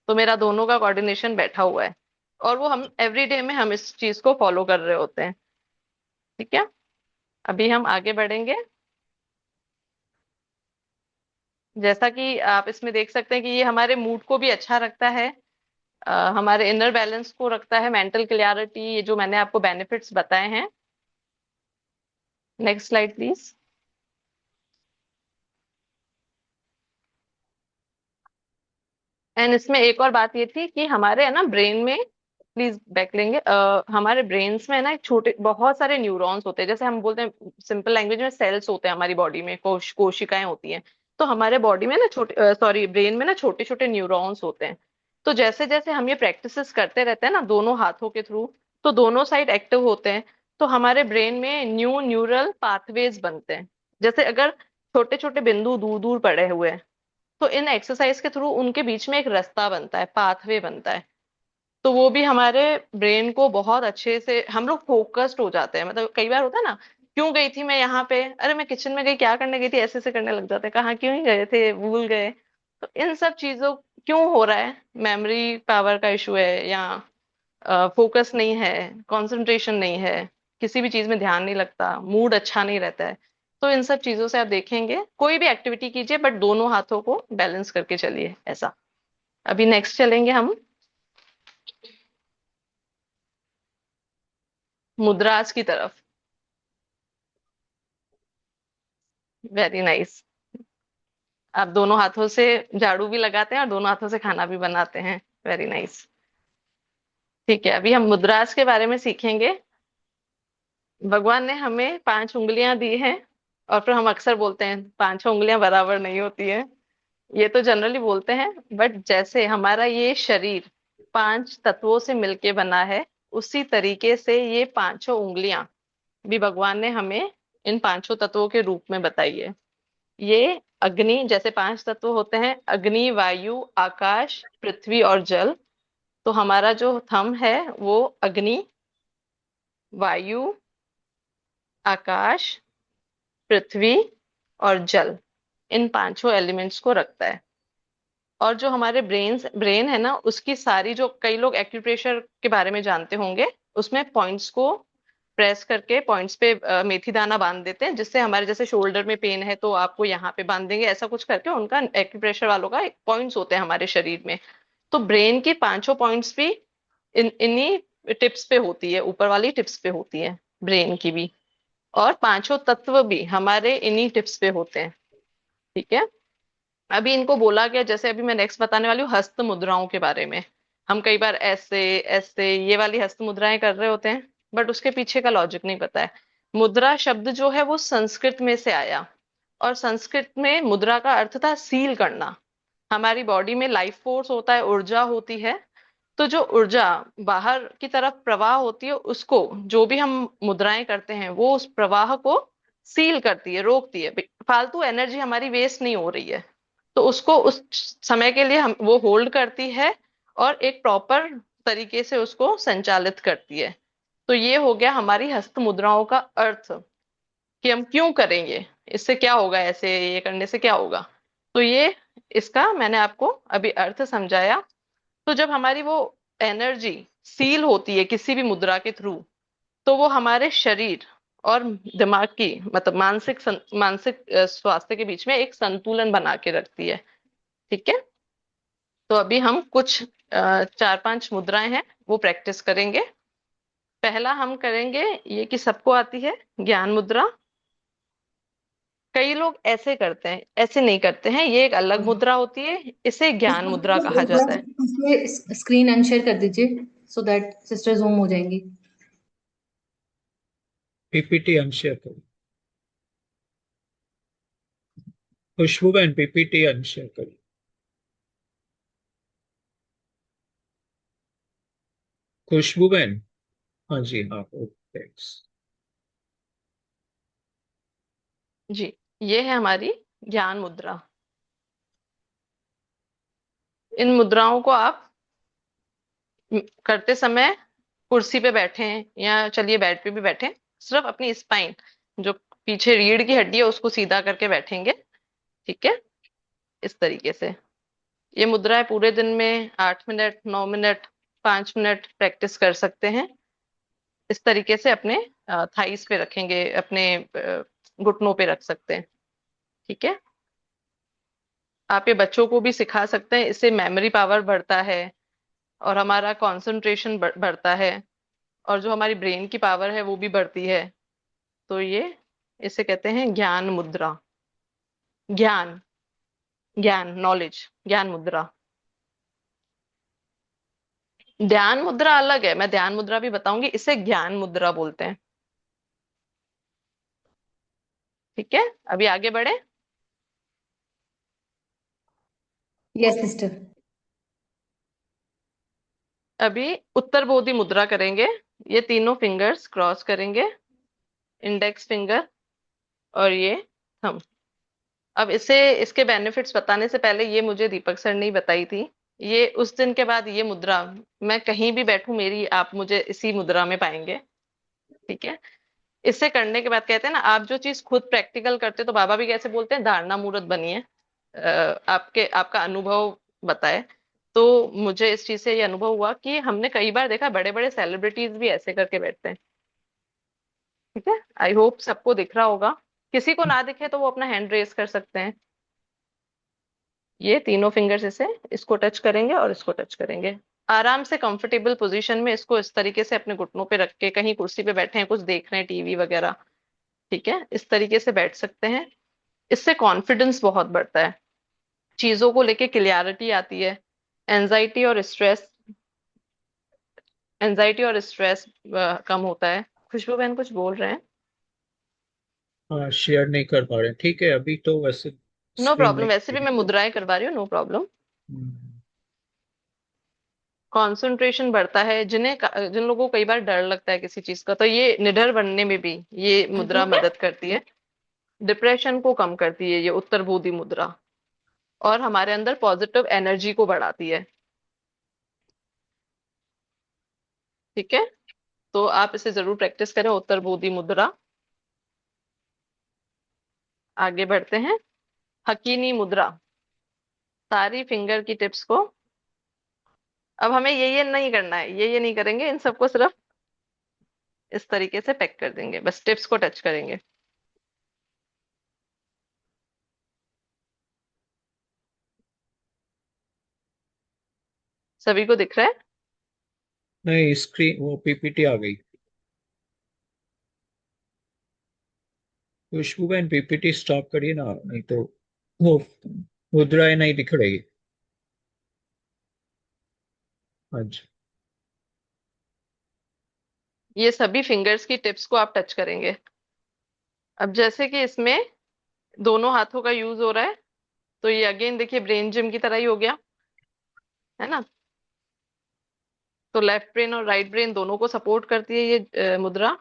तो मेरा दोनों का कोऑर्डिनेशन बैठा हुआ है। और वो हम एवरी डे में हम इस चीज को फॉलो कर रहे होते हैं। ठीक है, अभी हम आगे बढ़ेंगे। जैसा कि आप इसमें देख सकते हैं कि ये हमारे मूड को भी अच्छा रखता है, हमारे इनर बैलेंस को रखता है, मेंटल क्लियरिटी, ये जो मैंने आपको बेनिफिट्स बताए हैं। Next slide please. एंड इसमें एक और बात ये थी कि हमारे है ना ब्रेन में, प्लीज बैक लेंगे, हमारे ब्रेन्स में है ना एक छोटे बहुत सारे न्यूरॉन्स होते हैं, जैसे हम बोलते हैं सिंपल लैंग्वेज में सेल्स होते हैं हमारी बॉडी में, कोशिकाएं होती हैं। तो हमारे बॉडी में ना छोटे, सॉरी ब्रेन में ना छोटे छोटे न्यूरॉन्स होते हैं। तो जैसे जैसे हम ये प्रैक्टिसेस करते रहते हैं ना दोनों हाथों के थ्रू, तो दोनों साइड एक्टिव होते हैं, तो हमारे ब्रेन में न्यू न्यूरल पाथवेज बनते हैं। जैसे अगर छोटे छोटे बिंदु दूर दूर पड़े हुए हैं, तो इन एक्सरसाइज के थ्रू उनके बीच में एक रास्ता बनता है, पाथवे बनता है। तो वो भी हमारे ब्रेन को बहुत अच्छे से, हम लोग फोकस्ड हो जाते हैं। मतलब कई बार होता है ना, क्यों गई थी मैं यहाँ पे, अरे मैं किचन में गई, क्या करने गई थी, ऐसे ऐसे करने लग जाते हैं, कहाँ क्यों ही गए थे, भूल गए। तो इन सब चीजों क्यों हो रहा है, मेमोरी पावर का इशू है, या फोकस नहीं है, कंसंट्रेशन नहीं है, किसी भी चीज में ध्यान नहीं लगता, मूड अच्छा नहीं रहता है। तो इन सब चीजों से आप देखेंगे, कोई भी एक्टिविटी कीजिए बट दोनों हाथों को बैलेंस करके चलिए, ऐसा। अभी नेक्स्ट चलेंगे हम मुद्रास की तरफ। Very nice. आप दोनों हाथों से झाड़ू भी लगाते हैं और दोनों हाथों से खाना भी बनाते हैं। Very nice. ठीक है, अभी हम मुद्रास के बारे में सीखेंगे। भगवान ने हमें 5 उंगलियां दी हैं, और फिर हम अक्सर बोलते हैं 5 उंगलियां बराबर नहीं होती है, ये तो जनरली बोलते हैं। बट जैसे हमारा ये शरीर 5 तत्वों से मिलके बना है, उसी तरीके से ये 5 उंगलियां भी भगवान ने हमें इन 5 तत्वों के रूप में बताई है। ये अग्नि, जैसे 5 तत्व होते हैं, अग्नि, वायु, आकाश, पृथ्वी और जल। तो हमारा जो थंब है वो अग्नि, वायु, आकाश, पृथ्वी और जल, इन 5 एलिमेंट्स को रखता है। और जो हमारे ब्रेन है ना, उसकी सारी, जो कई लोग एक्यूप्रेशर के बारे में जानते होंगे, उसमें पॉइंट्स को प्रेस करके पॉइंट्स पे मेथी दाना बांध देते हैं, जिससे हमारे, जैसे शोल्डर में पेन है तो आपको यहाँ पे बांध देंगे, ऐसा कुछ करके उनका एक्यूप्रेशर वालों का पॉइंट्स होते हैं हमारे शरीर में। तो ब्रेन की 5 पॉइंट्स भी इन्हीं टिप्स पे होती है, ऊपर वाली टिप्स पे होती है ब्रेन की भी। और 5 तत्व भी हमारे इन्हीं टिप्स पे होते हैं। ठीक है, अभी इनको बोला गया, जैसे अभी मैं नेक्स्ट बताने वाली हूँ हस्त मुद्राओं के बारे में। हम कई बार ऐसे ऐसे ये वाली हस्त मुद्राएं कर रहे होते हैं, बट उसके पीछे का लॉजिक नहीं पता है। मुद्रा शब्द जो है वो संस्कृत में से आया, और संस्कृत में मुद्रा का अर्थ था सील करना। हमारी बॉडी में लाइफ फोर्स होता है, ऊर्जा होती है। तो जो ऊर्जा बाहर की तरफ प्रवाह होती है, उसको, जो भी हम मुद्राएं करते हैं, वो उस प्रवाह को सील करती है, रोकती है, फालतू एनर्जी हमारी वेस्ट नहीं हो रही है। तो उसको उस समय के लिए हम वो होल्ड करती है, और एक प्रॉपर तरीके से उसको संचालित करती है। तो ये हो गया हमारी हस्त मुद्राओं का अर्थ, कि हम क्यों करेंगे, इससे क्या होगा, ऐसे ये करने से क्या होगा। तो ये इसका मैंने आपको अभी अर्थ समझाया। तो जब हमारी वो एनर्जी सील होती है किसी भी मुद्रा के थ्रू, तो वो हमारे शरीर और दिमाग की, मतलब मानसिक स्वास्थ्य के बीच में एक संतुलन बना के रखती है। ठीक है, तो अभी हम कुछ 4-5 मुद्राएं हैं वो प्रैक्टिस करेंगे। पहला हम करेंगे ये, कि सबको आती है, ज्ञान मुद्रा। कई लोग ऐसे करते हैं, ऐसे नहीं करते हैं, ये एक अलग मुद्रा होती है, इसे ज्ञान मुद्रा कहा एक जाता है। बार स्क्रीन अनशेयर कर दीजिए सो दैट सिस्टर जूम हो जाएंगी। पीपीटी अनशेयर करो। खुशबू बहन पीपीटी अनशेयर करो। खुशबू बहन, हाँ जी हाँ, ओके। जी, ये है हमारी ज्ञान मुद्रा। इन मुद्राओं को आप करते समय कुर्सी पे बैठे हैं, या चलिए बेड पे भी बैठे, सिर्फ अपनी स्पाइन, जो पीछे रीढ़ की हड्डी है, उसको सीधा करके बैठेंगे। ठीक है, इस तरीके से। ये मुद्राएं पूरे दिन में 8 मिनट, 9 मिनट, 5 मिनट प्रैक्टिस कर सकते हैं। इस तरीके से अपने थाइस पे रखेंगे, अपने घुटनों पे रख सकते हैं। ठीक है, आप ये बच्चों को भी सिखा सकते हैं, इससे मेमोरी पावर बढ़ता है। और हमारा कंसंट्रेशन बढ़ता है, और जो हमारी ब्रेन की पावर है वो भी बढ़ती है। तो ये इसे कहते हैं ज्ञान मुद्रा। ज्ञान, ज्ञान, नॉलेज, ज्ञान मुद्रा। ध्यान मुद्रा अलग है, मैं ध्यान मुद्रा भी बताऊंगी, इसे ज्ञान मुद्रा बोलते हैं। ठीक है, अभी आगे बढ़े। Yes sister. अभी उत्तर बोधि मुद्रा करेंगे। ये तीनों फिंगर्स क्रॉस करेंगे, इंडेक्स फिंगर और ये थंब। अब इसे, इसके बेनिफिट्स बताने से पहले ये मुझे दीपक सर ने ही बताई थी। ये उस दिन के बाद ये मुद्रा, मैं कहीं भी बैठूं मेरी, आप मुझे इसी मुद्रा में पाएंगे। ठीक है, इसे करने के बाद कहते हैं ना, आप जो चीज खुद प्रैक्टिकल करते हो, तो बाबा भी कैसे बोलते हैं, धारणा मूर्त बनिए। आपका अनुभव बताए। तो मुझे इस चीज से ये अनुभव हुआ कि हमने कई बार देखा बड़े बड़े सेलिब्रिटीज भी ऐसे करके बैठते हैं। ठीक है, आई होप सबको दिख रहा होगा। किसी को ना दिखे तो वो अपना हैंड रेस कर सकते हैं। ये तीनों फिंगर्स इसे, इसको टच करेंगे और इसको टच करेंगे। आराम से कंफर्टेबल पोजीशन में इसको इस तरीके से अपने घुटनों पे रख के, कहीं कुर्सी पे बैठे हैं कुछ देख रहे हैं टीवी वगैरह, ठीक है, इस तरीके से बैठ सकते हैं। इससे कॉन्फिडेंस बहुत बढ़ता है, चीजों को लेके क्लियरिटी आती है। एंजाइटी और स्ट्रेस, एंजाइटी और स्ट्रेस कम होता है। खुशबू बहन कुछ बोल रहे हैं? हाँ, शेयर नहीं कर पा रहे, ठीक है, अभी तो वैसे नो स्क्रीन प्रॉब्लम, नहीं वैसे भी मैं मुद्राएं करवा रही हूँ, नो प्रॉब्लम। हम्म, कंसंट्रेशन बढ़ता है, जिन लोगों को कई बार डर लगता है किसी चीज का, तो ये निडर बनने में भी ये मुद्रा मदद करती है। डिप्रेशन को कम करती है ये उत्तर बोधि मुद्रा, और हमारे अंदर पॉजिटिव एनर्जी को बढ़ाती है। ठीक है, तो आप इसे जरूर प्रैक्टिस करें, उत्तर बोधि मुद्रा। आगे बढ़ते हैं, हकीनी मुद्रा। सारी फिंगर की टिप्स को, अब हमें ये नहीं करना है, ये नहीं करेंगे, इन सबको सिर्फ इस तरीके से पैक कर देंगे, बस टिप्स को टच करेंगे। सभी को दिख रहा है? नहीं, स्क्रीन वो पीपीटी आ गई। खुशबू बहन पीपीटी स्टॉप करिए ना, नहीं तो वो मुद्राएं नहीं दिख रही। हाँ जी। ये सभी फिंगर्स की टिप्स को आप टच करेंगे। अब जैसे कि इसमें दोनों हाथों का यूज हो रहा है, तो ये अगेन देखिए ब्रेन जिम की तरह ही हो गया, है ना। तो लेफ्ट ब्रेन और राइट ब्रेन दोनों को सपोर्ट करती है ये मुद्रा।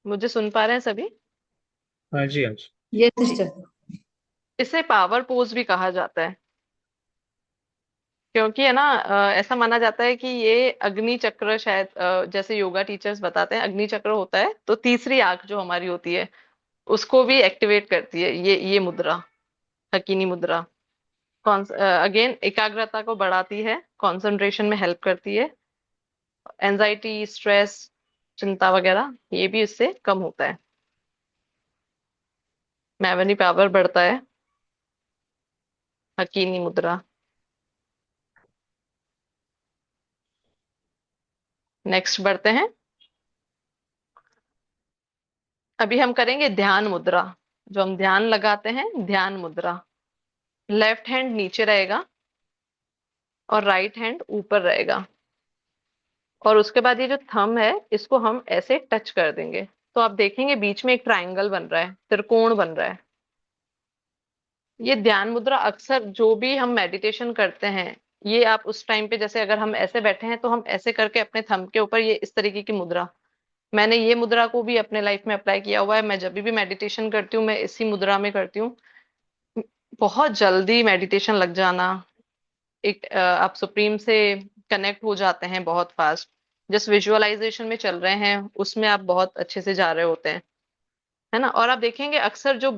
मुझे सुन पा रहे हैं सभी? हाँ जी, हाँ जी। यस ठीक। सिस्टर। इसे पावर पोज भी कहा जाता है, क्योंकि है ना, ऐसा माना जाता है कि ये अग्नि चक्र शायद, जैसे योगा टीचर्स बताते हैं अग्नि चक्र होता है, तो तीसरी आंख जो हमारी होती है उसको भी एक्टिवेट करती है ये मुद्रा, हकीनी मुद्रा। कौन, अगेन एकाग्रता को बढ़ाती है, कंसंट्रेशन में हेल्प करती है, एंजाइटी, स्ट्रेस, चिंता वगैरह ये भी इससे कम होता है। मेमोरी पावर बढ़ता है, हकीनी मुद्रा। नेक्स्ट बढ़ते हैं, अभी हम करेंगे ध्यान मुद्रा। जो हम ध्यान लगाते हैं, ध्यान मुद्रा। लेफ्ट हैंड नीचे रहेगा और राइट हैंड ऊपर रहेगा, और उसके बाद ये जो थंब है इसको हम ऐसे टच कर देंगे, तो आप देखेंगे बीच में एक ट्रायंगल बन रहा है, त्रिकोण बन रहा है। ये ध्यान मुद्रा अक्सर जो भी हम मेडिटेशन करते हैं, ये आप उस टाइम पे, जैसे अगर हम ऐसे बैठे हैं तो हम ऐसे करके अपने थंब के ऊपर ये इस तरीके की मुद्रा, मैंने ये मुद्रा को भी अपने लाइफ में अप्लाई किया हुआ है। मैं जब भी मेडिटेशन करती हूँ मैं इसी मुद्रा में करती हूँ। बहुत जल्दी मेडिटेशन लग जाना, एक आप सुप्रीम से कनेक्ट हो जाते हैं बहुत फास्ट। जिस विजुअलाइजेशन में चल रहे हैं उसमें आप बहुत अच्छे से जा रहे होते हैं, है ना। और आप देखेंगे अक्सर जो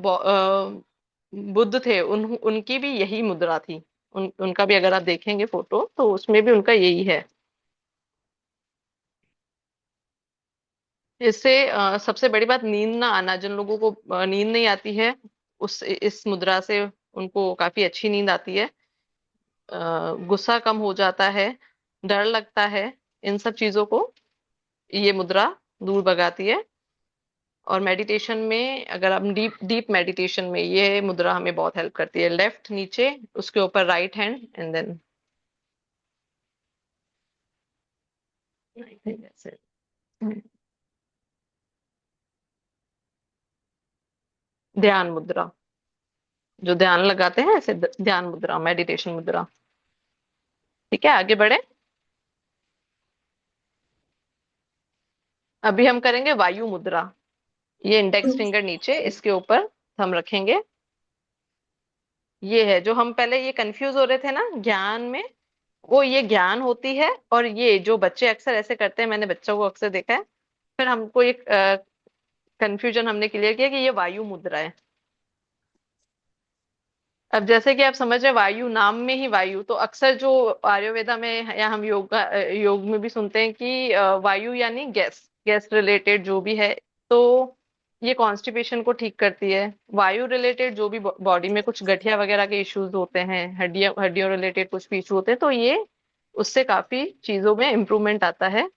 बुद्ध थे, उनकी भी यही मुद्रा थी। उनका भी अगर आप देखेंगे फोटो तो उसमें भी उनका यही है। इससे सबसे बड़ी बात, नींद ना आना। जिन लोगों को नींद नहीं आती है, उस इस मुद्रा से उनको काफी अच्छी नींद आती है। गुस्सा कम हो जाता है, डर लगता है, इन सब चीजों को ये मुद्रा दूर भगाती है। और मेडिटेशन में अगर हम डीप डीप मेडिटेशन में ये मुद्रा हमें बहुत हेल्प करती है। लेफ्ट नीचे, उसके ऊपर राइट हैंड, एंड देन ऐसे। ध्यान मुद्रा, जो ध्यान लगाते हैं ऐसे, ध्यान मुद्रा, मेडिटेशन मुद्रा। ठीक है, आगे बढ़े। अभी हम करेंगे वायु मुद्रा। ये इंडेक्स फिंगर नीचे, इसके ऊपर थंब रखेंगे। ये है जो हम पहले ये कंफ्यूज हो रहे थे ना ज्ञान में, वो ये ज्ञान होती है। और ये जो बच्चे अक्सर ऐसे करते हैं, मैंने बच्चों को अक्सर देखा है, फिर हमको एक कंफ्यूजन हमने क्लियर किया कि ये वायु मुद्रा है। अब जैसे कि आप समझ रहे हैं, वायु नाम में ही वायु, तो अक्सर जो आयुर्वेदा में या हम योग में भी सुनते हैं कि वायु यानी गैस, गैस रिलेटेड जो भी है। तो ये कॉन्स्टिपेशन को ठीक करती है। वायु रिलेटेड जो भी बॉडी में कुछ गठिया वगैरह के इश्यूज होते हैं, हड्डियां हड्डियों रिलेटेड कुछ भी इशू होते हैं, तो ये उससे काफी चीजों में इम्प्रूवमेंट आता है।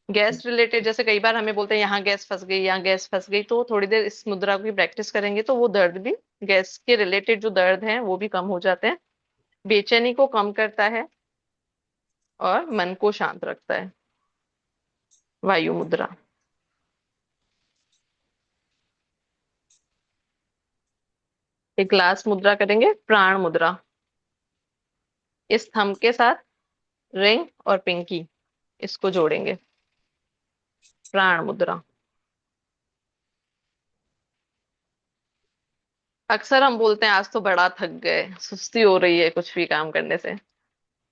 गैस रिलेटेड जैसे कई बार हमें बोलते हैं यहाँ गैस फंस गई, यहाँ गैस फंस गई, तो थोड़ी देर इस मुद्रा की प्रैक्टिस करेंगे तो वो दर्द भी, गैस के रिलेटेड जो दर्द हैं वो भी कम हो जाते हैं। बेचैनी को कम करता है और मन को शांत रखता है वायु मुद्रा। एक लास्ट मुद्रा करेंगे, प्राण मुद्रा। इस थंब के साथ रिंग और पिंकी इसको जोड़ेंगे, प्राण मुद्रा। अक्सर हम बोलते हैं आज तो बड़ा थक गए, सुस्ती हो रही है कुछ भी काम करने से,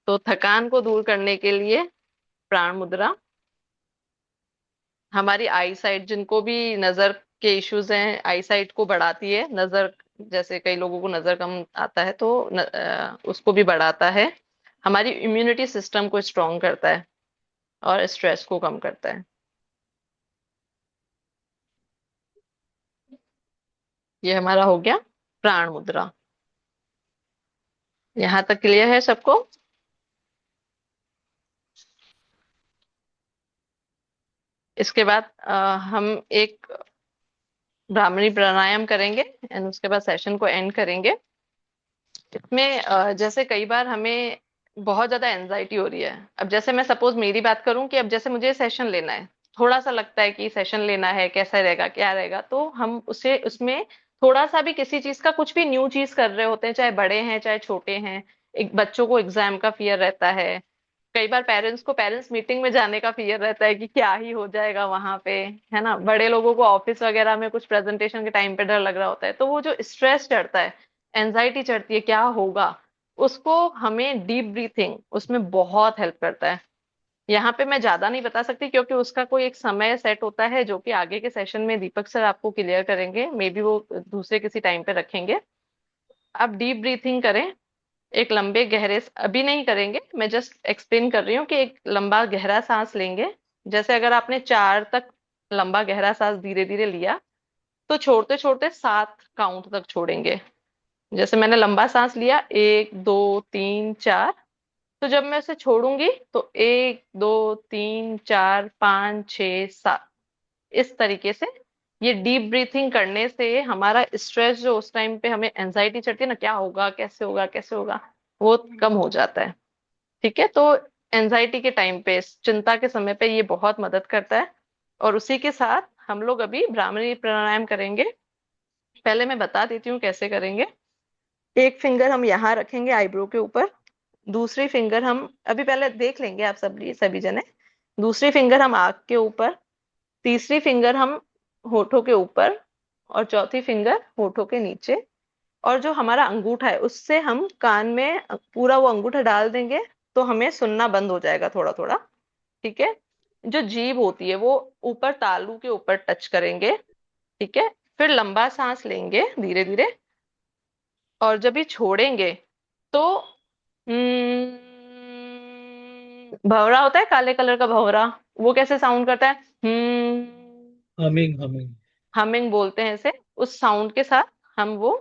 तो थकान को दूर करने के लिए प्राण मुद्रा हमारी आई साइट, जिनको भी नजर के इश्यूज हैं, आई साइट को बढ़ाती है। नजर, जैसे कई लोगों को नजर कम आता है तो उसको भी बढ़ाता है। हमारी इम्यूनिटी सिस्टम को स्ट्रांग करता है और स्ट्रेस को कम करता है। ये हमारा हो गया प्राण मुद्रा। यहाँ तक क्लियर है सबको? इसके बाद हम एक ब्राह्मणी प्राणायाम करेंगे एंड उसके बाद सेशन को एंड करेंगे। इसमें जैसे कई बार हमें बहुत ज्यादा एंजाइटी हो रही है। अब जैसे मैं सपोज मेरी बात करूं कि अब जैसे मुझे सेशन लेना है, थोड़ा सा लगता है कि सेशन लेना है, कैसा रहेगा क्या रहेगा, तो हम उसे उसमें थोड़ा सा भी किसी चीज का, कुछ भी न्यू चीज कर रहे होते हैं, चाहे बड़े हैं चाहे छोटे हैं। एक बच्चों को एग्जाम का फियर रहता है, कई बार पेरेंट्स को पेरेंट्स मीटिंग में जाने का फियर रहता है कि क्या ही हो जाएगा वहां पे, है ना। बड़े लोगों को ऑफिस वगैरह में कुछ प्रेजेंटेशन के टाइम पे डर लग रहा होता है, तो वो जो स्ट्रेस चढ़ता है, एंजाइटी चढ़ती है क्या होगा, उसको हमें डीप ब्रीथिंग उसमें बहुत हेल्प करता है। यहाँ पे मैं ज्यादा नहीं बता सकती क्योंकि उसका कोई एक समय सेट होता है, जो कि आगे के सेशन में दीपक सर आपको क्लियर करेंगे, मे बी वो दूसरे किसी टाइम पे रखेंगे। आप डीप ब्रीथिंग करें, एक लंबे गहरे, अभी नहीं करेंगे, मैं जस्ट एक्सप्लेन कर रही हूँ कि एक लंबा गहरा सांस लेंगे। जैसे अगर आपने 4 तक लंबा गहरा सांस धीरे धीरे लिया, तो छोड़ते छोड़ते 7 काउंट तक छोड़ेंगे। जैसे मैंने लंबा सांस लिया, 1 2 3 4, तो जब मैं उसे छोड़ूंगी तो 1 2 3 4 5 6 7, इस तरीके से। ये डीप ब्रीथिंग करने से हमारा स्ट्रेस, जो उस टाइम पे हमें एंजाइटी चढ़ती है ना, क्या होगा कैसे होगा कैसे होगा, वो कम हो जाता है। ठीक है, तो एंजाइटी के टाइम पे, चिंता के समय पे ये बहुत मदद करता है। और उसी के साथ हम लोग अभी ब्राह्मणी प्राणायाम करेंगे। पहले मैं बता देती हूँ कैसे करेंगे। एक फिंगर हम यहाँ रखेंगे आईब्रो के ऊपर, दूसरी फिंगर हम अभी पहले देख लेंगे आप सभी सभी जने। दूसरी फिंगर हम आंख के ऊपर, तीसरी फिंगर हम होठों के ऊपर, और चौथी फिंगर होठों के नीचे। और जो हमारा अंगूठा है उससे हम कान में पूरा वो अंगूठा डाल देंगे, तो हमें सुनना बंद हो जाएगा थोड़ा थोड़ा। ठीक है, जो जीभ होती है वो ऊपर तालू के ऊपर टच करेंगे। ठीक है, फिर लंबा सांस लेंगे धीरे धीरे, और जब ये छोड़ेंगे तो भंवरा होता है काले कलर का भंवरा, वो कैसे साउंड करता है? Humming humming. हमिंग बोलते हैं इसे। उस साउंड के साथ हम वो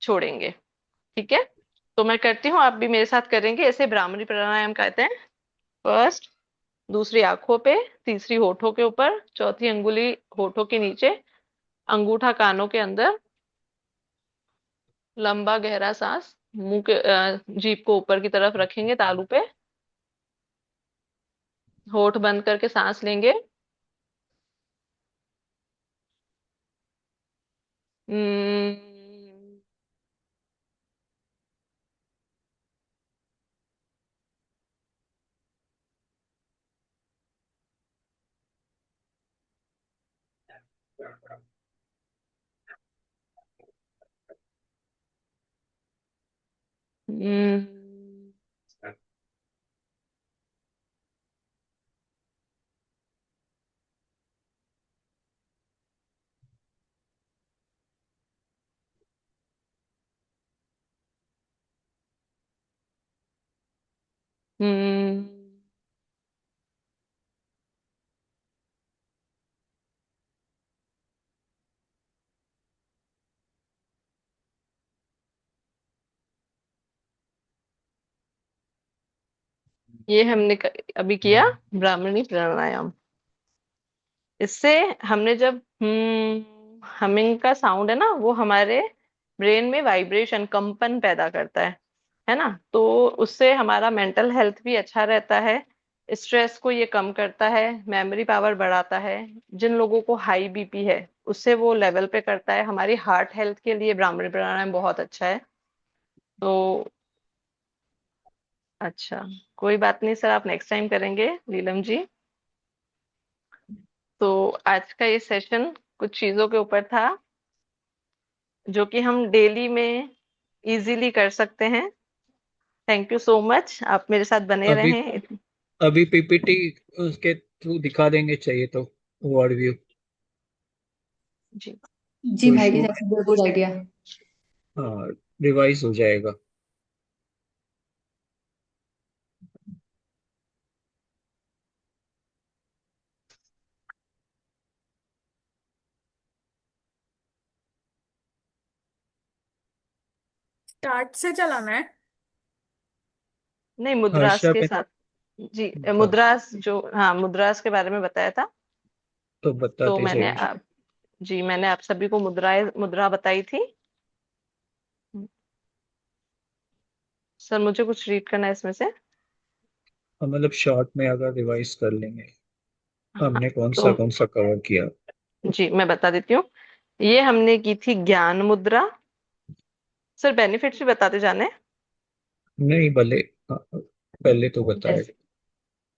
छोड़ेंगे। ठीक है, तो मैं करती हूँ, आप भी मेरे साथ करेंगे। ऐसे ब्राह्मणी प्राणायाम कहते हैं। फर्स्ट, दूसरी आंखों पे, तीसरी होठों के ऊपर, चौथी अंगुली होठों के नीचे, अंगूठा कानों के अंदर, लंबा गहरा सांस मुंह के जीभ को ऊपर की तरफ रखेंगे तालू पे, होठ बंद करके सांस लेंगे। हम्म, हम्म, हम्म, ये हमने अभी किया ब्राह्मणी प्राणायाम। इससे हमने जब हमिंग का साउंड है ना, वो हमारे ब्रेन में वाइब्रेशन, कंपन पैदा करता है ना। तो उससे हमारा मेंटल हेल्थ भी अच्छा रहता है, स्ट्रेस को ये कम करता है, मेमोरी पावर बढ़ाता है। जिन लोगों को हाई बीपी है उससे वो लेवल पे करता है। हमारी हार्ट हेल्थ के लिए ब्राह्मणी प्राणायाम बहुत अच्छा है। तो अच्छा, कोई बात नहीं सर, आप नेक्स्ट टाइम करेंगे नीलम जी। तो आज का ये सेशन कुछ चीजों के ऊपर था जो कि हम डेली में इजीली कर सकते हैं। थैंक यू सो मच, आप मेरे साथ बने अभी रहें। अभी पीपीटी उसके थ्रू दिखा देंगे, चाहिए तो ओवरव्यू। जी। जी तो भाई जी, so that's a good idea. हाँ, रिवाइज हो जाएगा। स्टार्ट से चलाना है। नहीं, मुद्रास हर्षा के पे साथ। जी, हाँ, मुद्रास जो, हाँ, मुद्रास के बारे में बताया था। तो तो बताते मैंने जाइए। आप जी, मैंने आप सभी को मुद्रा बताई थी। सर, मुझे कुछ रीड करना है इसमें से। मतलब शॉर्ट में अगर रिवाइज कर लेंगे हाँ, हमने तो कौन सा कवर किया। जी मैं बता देती हूँ। ये हमने की थी ज्ञान मुद्रा। सर, बेनिफिट्स भी बताते जाने। नहीं भले, हाँ, पहले तो बताए। जैसे,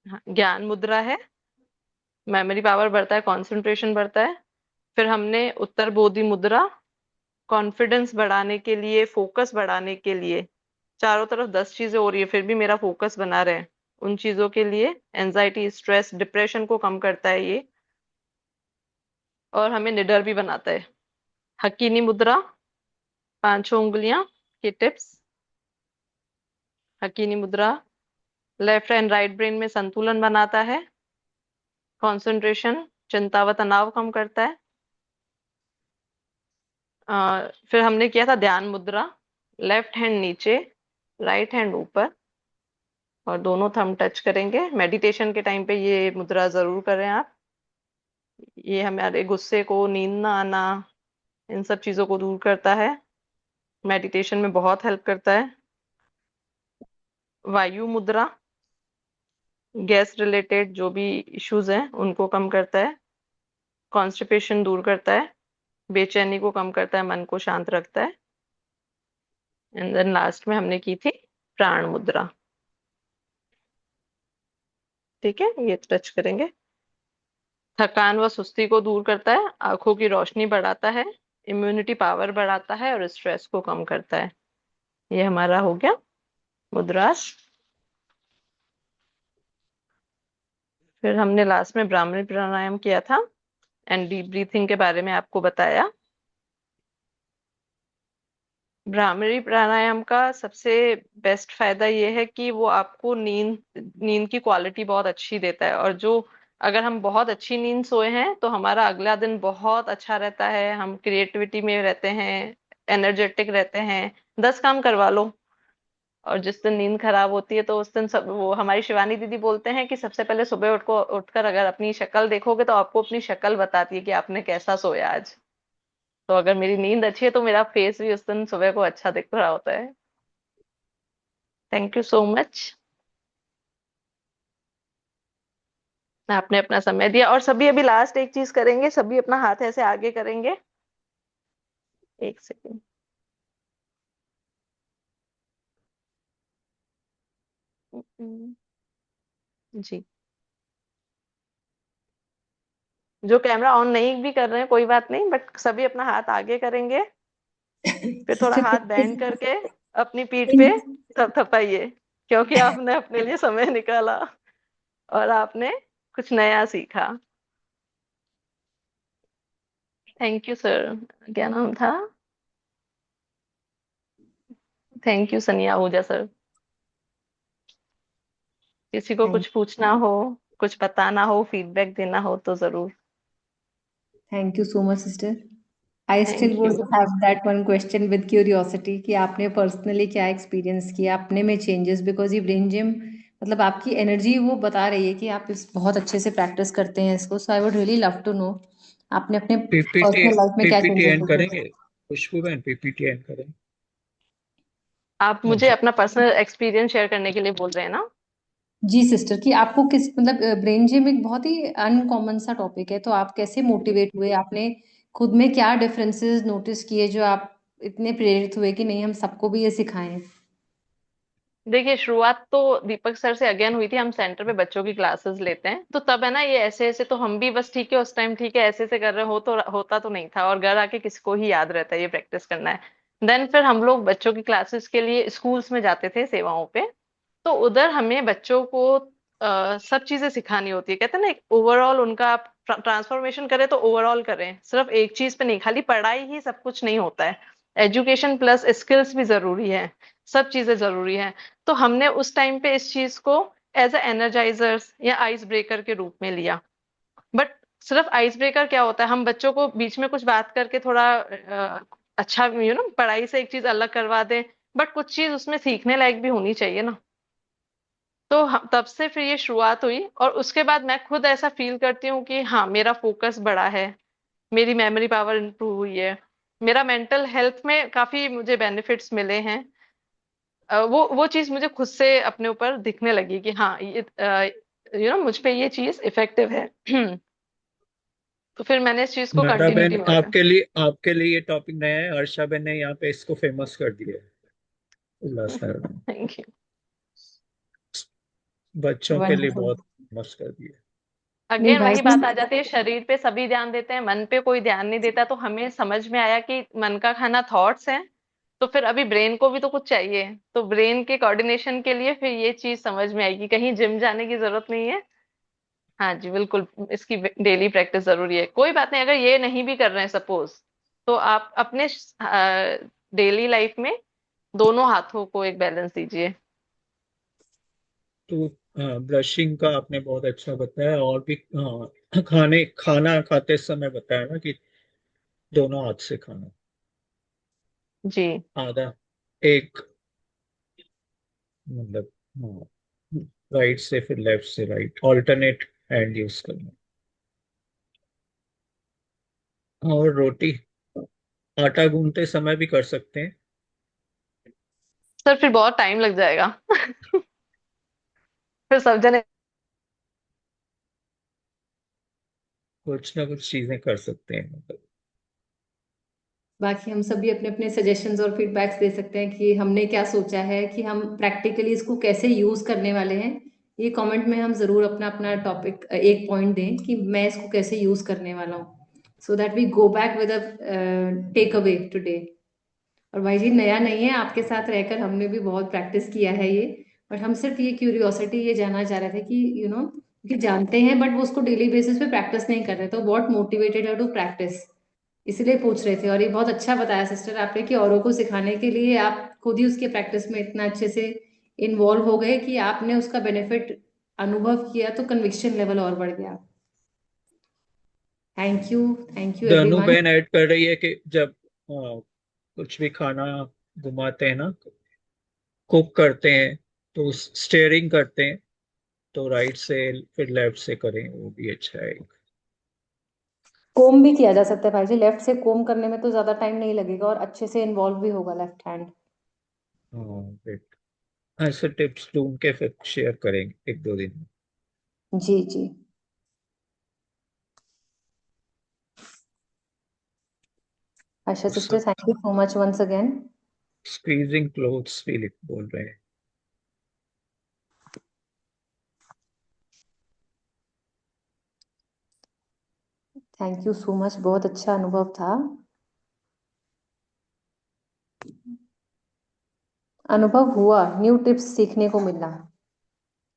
हाँ, ज्ञान मुद्रा है, मेमोरी पावर बढ़ता है, कंसंट्रेशन बढ़ता है। फिर हमने उत्तर बोधि मुद्रा, कॉन्फिडेंस बढ़ाने के लिए, फोकस बढ़ाने के लिए। चारों तरफ 10 चीजें हो रही है फिर भी मेरा फोकस बना रहे, उन चीजों के लिए। एंजाइटी, स्ट्रेस, डिप्रेशन को कम करता है ये। और हमें निडर भी बनाता है। हकीनी मुद्रा, पांचों उंगलियां के टिप्स। हकीनी मुद्रा लेफ्ट एंड राइट ब्रेन में संतुलन बनाता है, कंसंट्रेशन, चिंता व तनाव कम करता है। फिर हमने किया था ध्यान मुद्रा, लेफ्ट हैंड नीचे, राइट हैंड ऊपर, और दोनों थंब टच करेंगे। मेडिटेशन के टाइम पे ये मुद्रा जरूर करें आप। ये हमारे गुस्से को, नींद ना आना, इन सब चीजों को दूर करता है। मेडिटेशन में बहुत हेल्प करता है। वायु मुद्रा, गैस रिलेटेड जो भी इश्यूज हैं उनको कम करता है, कॉन्स्टिपेशन दूर करता है, बेचैनी को कम करता है, मन को शांत रखता है। एंड देन लास्ट में हमने की थी प्राण मुद्रा। ठीक है, ये टच करेंगे। थकान व सुस्ती को दूर करता है, आंखों की रोशनी बढ़ाता है, इम्यूनिटी पावर बढ़ाता है, और स्ट्रेस को कम करता है। ये हमारा हो गया मुद्रास। फिर हमने लास्ट में ब्राह्मणी प्राणायाम किया था एंड डीप ब्रीथिंग के बारे में आपको बताया। ब्राह्मणी प्राणायाम का सबसे बेस्ट फायदा ये है कि वो आपको नींद नींद की क्वालिटी बहुत अच्छी देता है। और जो, अगर हम बहुत अच्छी नींद सोए हैं तो हमारा अगला दिन बहुत अच्छा रहता है, हम क्रिएटिविटी में रहते हैं, एनर्जेटिक रहते हैं, 10 काम करवा लो। और जिस दिन नींद खराब होती है तो उस दिन सब वो हमारी शिवानी दीदी बोलते हैं कि सबसे पहले सुबह उठकर अगर अपनी शक्ल देखोगे तो आपको अपनी शक्ल बताती है कि आपने कैसा सोया आज। तो अगर मेरी नींद अच्छी है तो मेरा फेस भी उस दिन सुबह को अच्छा दिख रहा होता है। Thank you so much. आपने अपना समय दिया। और सभी अभी लास्ट एक चीज करेंगे, सभी अपना हाथ ऐसे आगे करेंगे। एक सेकेंड। जी। जो कैमरा ऑन नहीं भी कर रहे हैं कोई बात नहीं, बट सभी अपना हाथ आगे करेंगे। फिर थोड़ा सिस्टर हाथ बैंड करके अपनी पीठ पे थपथपाइए, क्योंकि आपने अपने लिए समय निकाला और आपने कुछ नया सीखा। Thank you sir. क्या नाम था? थैंक यू सनिया आहूजा सर। किसी को कुछ पूछना हो, कुछ बताना हो, फीडबैक देना हो तो जरूर। Thank you so much sister. I still thank would you. Have that one question with curiosity कि आपने पर्सनली क्या एक्सपीरियंस किया अपने में चेंजेस, बिकॉज ये ब्रेन जिम मतलब आपकी एनर्जी वो बता रही है कि आप इस बहुत अच्छे से प्रैक्टिस करते हैं इसको। So I would really love to know आपने अपने पीपीटी पर्सनल लाइफ में क्या पीपीटी चेंजेस एंड देखे। करेंगे, खुशबू बहन पीपीटी एंड करेंगे। आप हाँ मुझे जी। अपना पर्सनल एक्सपीरियंस शेयर करने के लिए बोल रहे हैं ना? जी सिस्टर, कि आपको किस मतलब ब्रेन जिम एक बहुत ही अनकॉमन सा टॉपिक है, तो आप कैसे मोटिवेट हुए, आपने खुद में क्या डिफरेंसेस नोटिस किए जो आप इतने प्रेरित हुए कि नहीं हम सबको भी ये सिखाएं। देखिए, शुरुआत तो दीपक सर से अगेन हुई थी। हम सेंटर पे बच्चों की क्लासेस लेते हैं, तो तब है ना ये ऐसे ऐसे तो हम भी बस ठीक है उस टाइम ठीक है ऐसे ऐसे कर रहे हो तो होता तो नहीं था, और घर आके किसी को ही याद रहता है ये प्रैक्टिस करना है। देन फिर हम लोग बच्चों की क्लासेस के लिए स्कूल्स में जाते थे सेवाओं पे। तो उधर हमें बच्चों को सब चीजें सिखानी होती है। कहते हैं ना, ओवरऑल उनका आप ट्रांसफॉर्मेशन करें तो ओवरऑल करें, सिर्फ एक चीज पे नहीं, खाली पढ़ाई ही सब कुछ नहीं होता है। एजुकेशन प्लस स्किल्स भी जरूरी है, सब चीजें जरूरी है। तो हमने उस टाइम पे इस चीज को एज ए एनर्जाइजर्स या आइस ब्रेकर के रूप में लिया। बट सिर्फ आइस ब्रेकर क्या होता है, हम बच्चों को बीच में कुछ बात करके थोड़ा अच्छा पढ़ाई से एक चीज अलग करवा दें, बट कुछ चीज उसमें सीखने लायक भी होनी चाहिए ना। तो तब से फिर ये शुरुआत हुई, और उसके बाद मैं खुद ऐसा फील करती हूँ कि हाँ मेरा फोकस बढ़ा है, मेरी मेमोरी पावर इंप्रूव हुई है, मेरा मेंटल हेल्थ में काफी मुझे बेनिफिट्स मिले हैं। वो चीज मुझे खुद से अपने ऊपर दिखने लगी कि हाँ ये मुझ पे ये चीज इफेक्टिव है। तो फिर मैंने इस चीज को नारा बहन, कंटिन्यूटी में रखा। आपके लिए ये टॉपिक नया है। हर्षा बहन ने यहाँ पे इसको फेमस कर दिया है उल्लासनगर में। Thank you. बच्चों के लिए वंडरफुल। बहुत फेमस कर दिया है। नहीं अगेन भाई वही बात आ साहब। जाती है, शरीर पे सभी ध्यान देते हैं, मन पे कोई ध्यान नहीं देता। तो हमें समझ में आया कि मन का खाना थॉट्स हैं। तो फिर अभी ब्रेन को भी तो कुछ चाहिए, तो ब्रेन के कोऑर्डिनेशन के लिए फिर ये चीज समझ में आएगी, कहीं जिम जाने की जरूरत नहीं है। हाँ जी बिल्कुल, इसकी डेली प्रैक्टिस जरूरी है। कोई बात नहीं, अगर ये नहीं भी कर रहे हैं सपोज, तो आप अपने डेली लाइफ में दोनों हाथों को एक बैलेंस दीजिए। तो ब्रशिंग का आपने बहुत अच्छा बताया, और भी खाना खाते समय बताया ना कि दोनों हाथ से खाना, जी। आधा एक मतलब, हाँ, राइट से फिर लेफ्ट से राइट, ऑल्टरनेट हैंड यूज करना। और रोटी आटा गूंथते समय भी कर सकते हैं। सर फिर बहुत टाइम लग जाएगा। फिर सब जने। बाकी कुछ ना कुछ चीजें कर सकते हैं मतलब। हम सभी अपने अपने सजेशंस और फीडबैक्स दे सकते हैं कि हमने क्या सोचा है कि हम प्रैक्टिकली इसको कैसे यूज करने वाले हैं। ये कमेंट में हम जरूर अपना अपना टॉपिक एक पॉइंट दें कि मैं इसको कैसे यूज करने वाला हूँ, so that we go back with a takeaway today. और भाई जी नया नहीं है, आपके साथ रहकर हमने भी बहुत प्रैक्टिस किया है ये। बट हम सिर्फ ये क्यूरियोसिटी ये जानना चाह रहे थे कि कि जानते हैं बट वो उसको डेली बेसिस पे प्रैक्टिस नहीं कर रहे, तो व्हाट मोटिवेटेड है टू प्रैक्टिस, इसलिए पूछ रहे थे। और ये बहुत अच्छा बताया सिस्टर आपने कि औरों को सिखाने के लिए आप खुद ही उसके प्रैक्टिस में इतना अच्छे से इन्वॉल्व हो गए कि आपने उसका बेनिफिट अनुभव किया, तो कन्विक्शन लेवल और बढ़ गया। Thank you. थैंक यू धनु एवरीवन। बहन ऐड कर रही है कि जब कुछ भी खाना घुमाते हैं ना, कुक करते हैं तो स्टेयरिंग करते हैं तो राइट से फिर लेफ्ट से करें, वो भी अच्छा है। कोम भी किया जा सकता है भाई जी, लेफ्ट से कोम करने में तो ज्यादा टाइम नहीं लगेगा और अच्छे से इन्वॉल्व भी होगा लेफ्ट हैंड। हाँ great। ऐसे टिप्स ढूंढ के फिर शेयर करेंगे एक दो दिन में। जी जी। आशा और सिस्टर, सब thank you so much once again. Squeezing clothes भी लिख बोल रहे हैं। थैंक यू सो मच, बहुत अच्छा अनुभव था। अनुभव हुआ, न्यू टिप्स सीखने को मिला।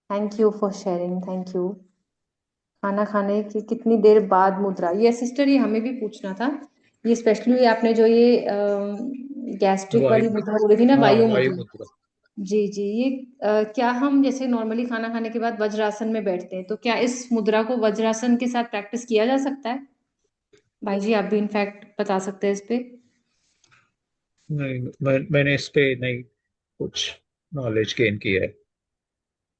Thank you for sharing, thank you. खाना खाने की कितनी देर बाद मुद्रा, ये सिस्टर ये हमें भी पूछना था। ये स्पेशली आपने जो ये गैस्ट्रिक वाली वायु, मुद्रा बोली थी ना, हाँ वायु वायु मुद्रा। मुद्रा। जी जी, ये क्या हम जैसे नॉर्मली खाना खाने के बाद वज्रासन में बैठते हैं, तो क्या इस मुद्रा को वज्रासन के साथ प्रैक्टिस किया जा सकता है? भाई जी आप भी इनफैक्ट बता सकते हैं इस पे। नहीं, मैंने इस पे नहीं कुछ नॉलेज गेन किया है।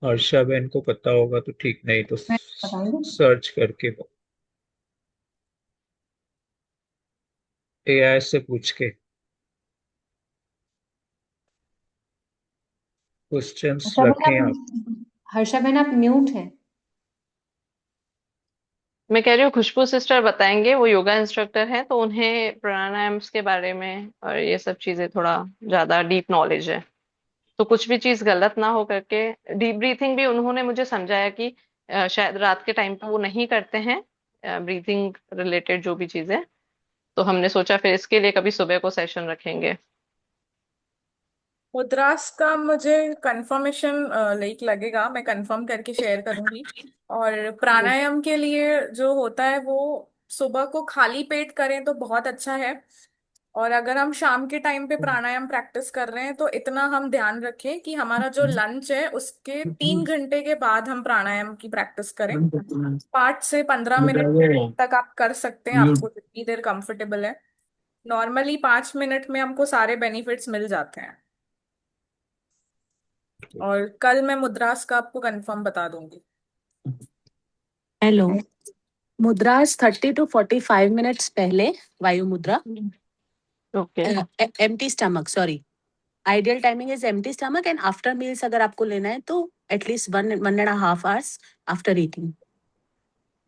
हर्षा बहन को पता होगा तो ठीक, नहीं तो मैं बताएंगे। सर्च करके एआई से पूछ के क्वेश्चंस हर्षा बहन रखें आप। आप, हर्षा बहन आप म्यूट हैं। मैं कह रही हूँ खुशबू सिस्टर बताएंगे, वो योगा इंस्ट्रक्टर हैं तो उन्हें प्राणायाम्स के बारे में और ये सब चीजें थोड़ा ज्यादा डीप नॉलेज है। तो कुछ भी चीज गलत ना हो करके, डीप ब्रीथिंग भी उन्होंने मुझे समझाया कि शायद रात के टाइम पे वो नहीं करते हैं ब्रीथिंग रिलेटेड जो भी चीजें। तो हमने सोचा फिर इसके लिए कभी सुबह को सेशन रखेंगे। मुद्रास का मुझे कंफर्मेशन लेट लगेगा, मैं कंफर्म करके शेयर करूंगी। और प्राणायाम के लिए जो होता है वो सुबह को खाली पेट करें तो बहुत अच्छा है। और अगर हम शाम के टाइम पे प्राणायाम प्रैक्टिस कर रहे हैं तो इतना हम ध्यान रखें कि हमारा जो लंच है उसके 3 घंटे के बाद हम प्राणायाम की प्रैक्टिस करें। 5 से 15 मिनट तक आप कर सकते हैं, आपको जितनी देर कंफर्टेबल है। नॉर्मली 5 मिनट में हमको सारे बेनिफिट्स मिल जाते हैं। और कल मैं मुद्रास का आपको कंफर्म बता दूंगी। हेलो। मुद्रास 30 to 45 मिनट्स पहले वायु मुद्रा, okay. Empty stomach, sorry. Ideal timing is empty stomach and after meals अगर आपको लेना है तो at least 1.5 hours after eating.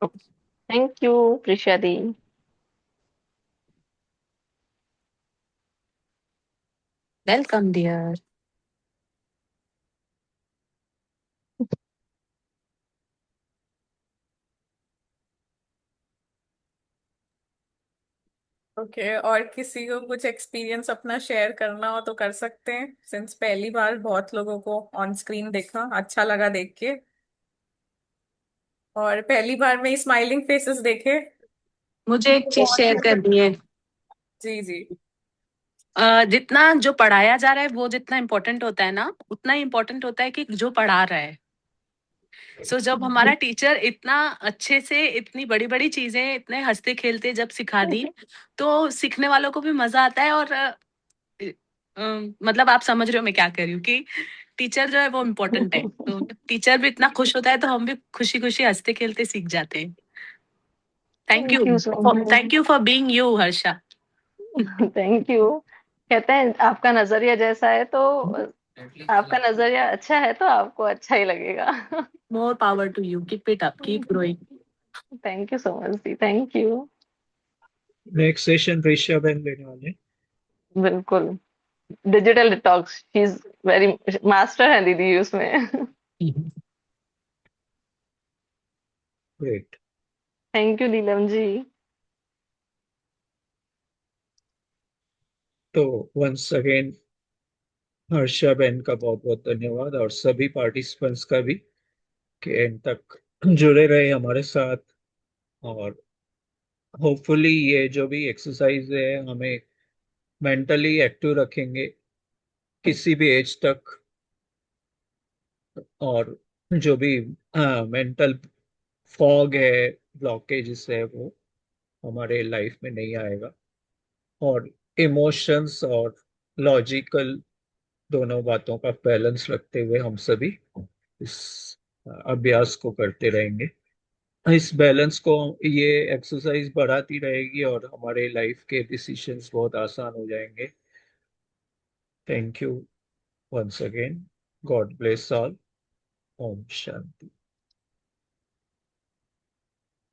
Thank you Prisha di. Welcome dear. Okay, और किसी को कुछ एक्सपीरियंस अपना शेयर करना हो तो कर सकते हैं, सिंस पहली बार बहुत लोगों को ऑन स्क्रीन देखा, अच्छा लगा देख के। और पहली बार में स्माइलिंग फेसेस देखे मुझे एक तो चीज बहुत शेयर करनी है। जी जी। जितना जो पढ़ाया जा रहा है वो जितना इम्पोर्टेंट होता है ना, उतना ही इम्पोर्टेंट होता है कि जो पढ़ा रहा है। जब हमारा टीचर इतना अच्छे से इतनी बड़ी बड़ी चीजें इतने हंसते खेलते जब सिखा दी, तो सीखने वालों को भी मजा आता है। और मतलब आप समझ रहे हो मैं क्या कह रही हूँ कि टीचर जो है वो इम्पोर्टेंट है। तो टीचर भी इतना खुश होता है तो हम भी खुशी खुशी हंसते खेलते सीख जाते हैं। Thank you. Thank you so much. Thank you for being you Harsha. Thank you. कहते हैं आपका नजरिया जैसा है तो आपका नजरिया अच्छा है तो आपको अच्छा ही लगेगा। More power to you, keep it up, keep growing. Thank you so much दी, thank you. Next session Rishabh बहन लेने वाले। बिल्कुल। Digital detox, she is very master है दीदी उसमें। Great. Thank you Neelam ji. तो वंस अगेन हर्षा बहन का बहुत बहुत धन्यवाद और सभी पार्टिसिपेंट्स का भी कि एंड तक जुड़े रहे हमारे साथ। और होपफुली ये जो भी एक्सरसाइज है हमें मेंटली एक्टिव रखेंगे किसी भी एज तक। और जो भी मेंटल फॉग है, ब्लॉकेजेस है, वो हमारे लाइफ में नहीं आएगा। और इमोशंस और लॉजिकल दोनों बातों का बैलेंस रखते हुए हम सभी इस अभ्यास को करते रहेंगे। इस बैलेंस को, ये एक्सरसाइज बढ़ाती रहेगी और हमारे लाइफ के डिसीजंस बहुत आसान हो जाएंगे। Thank you once again. God bless all. ओम शांति।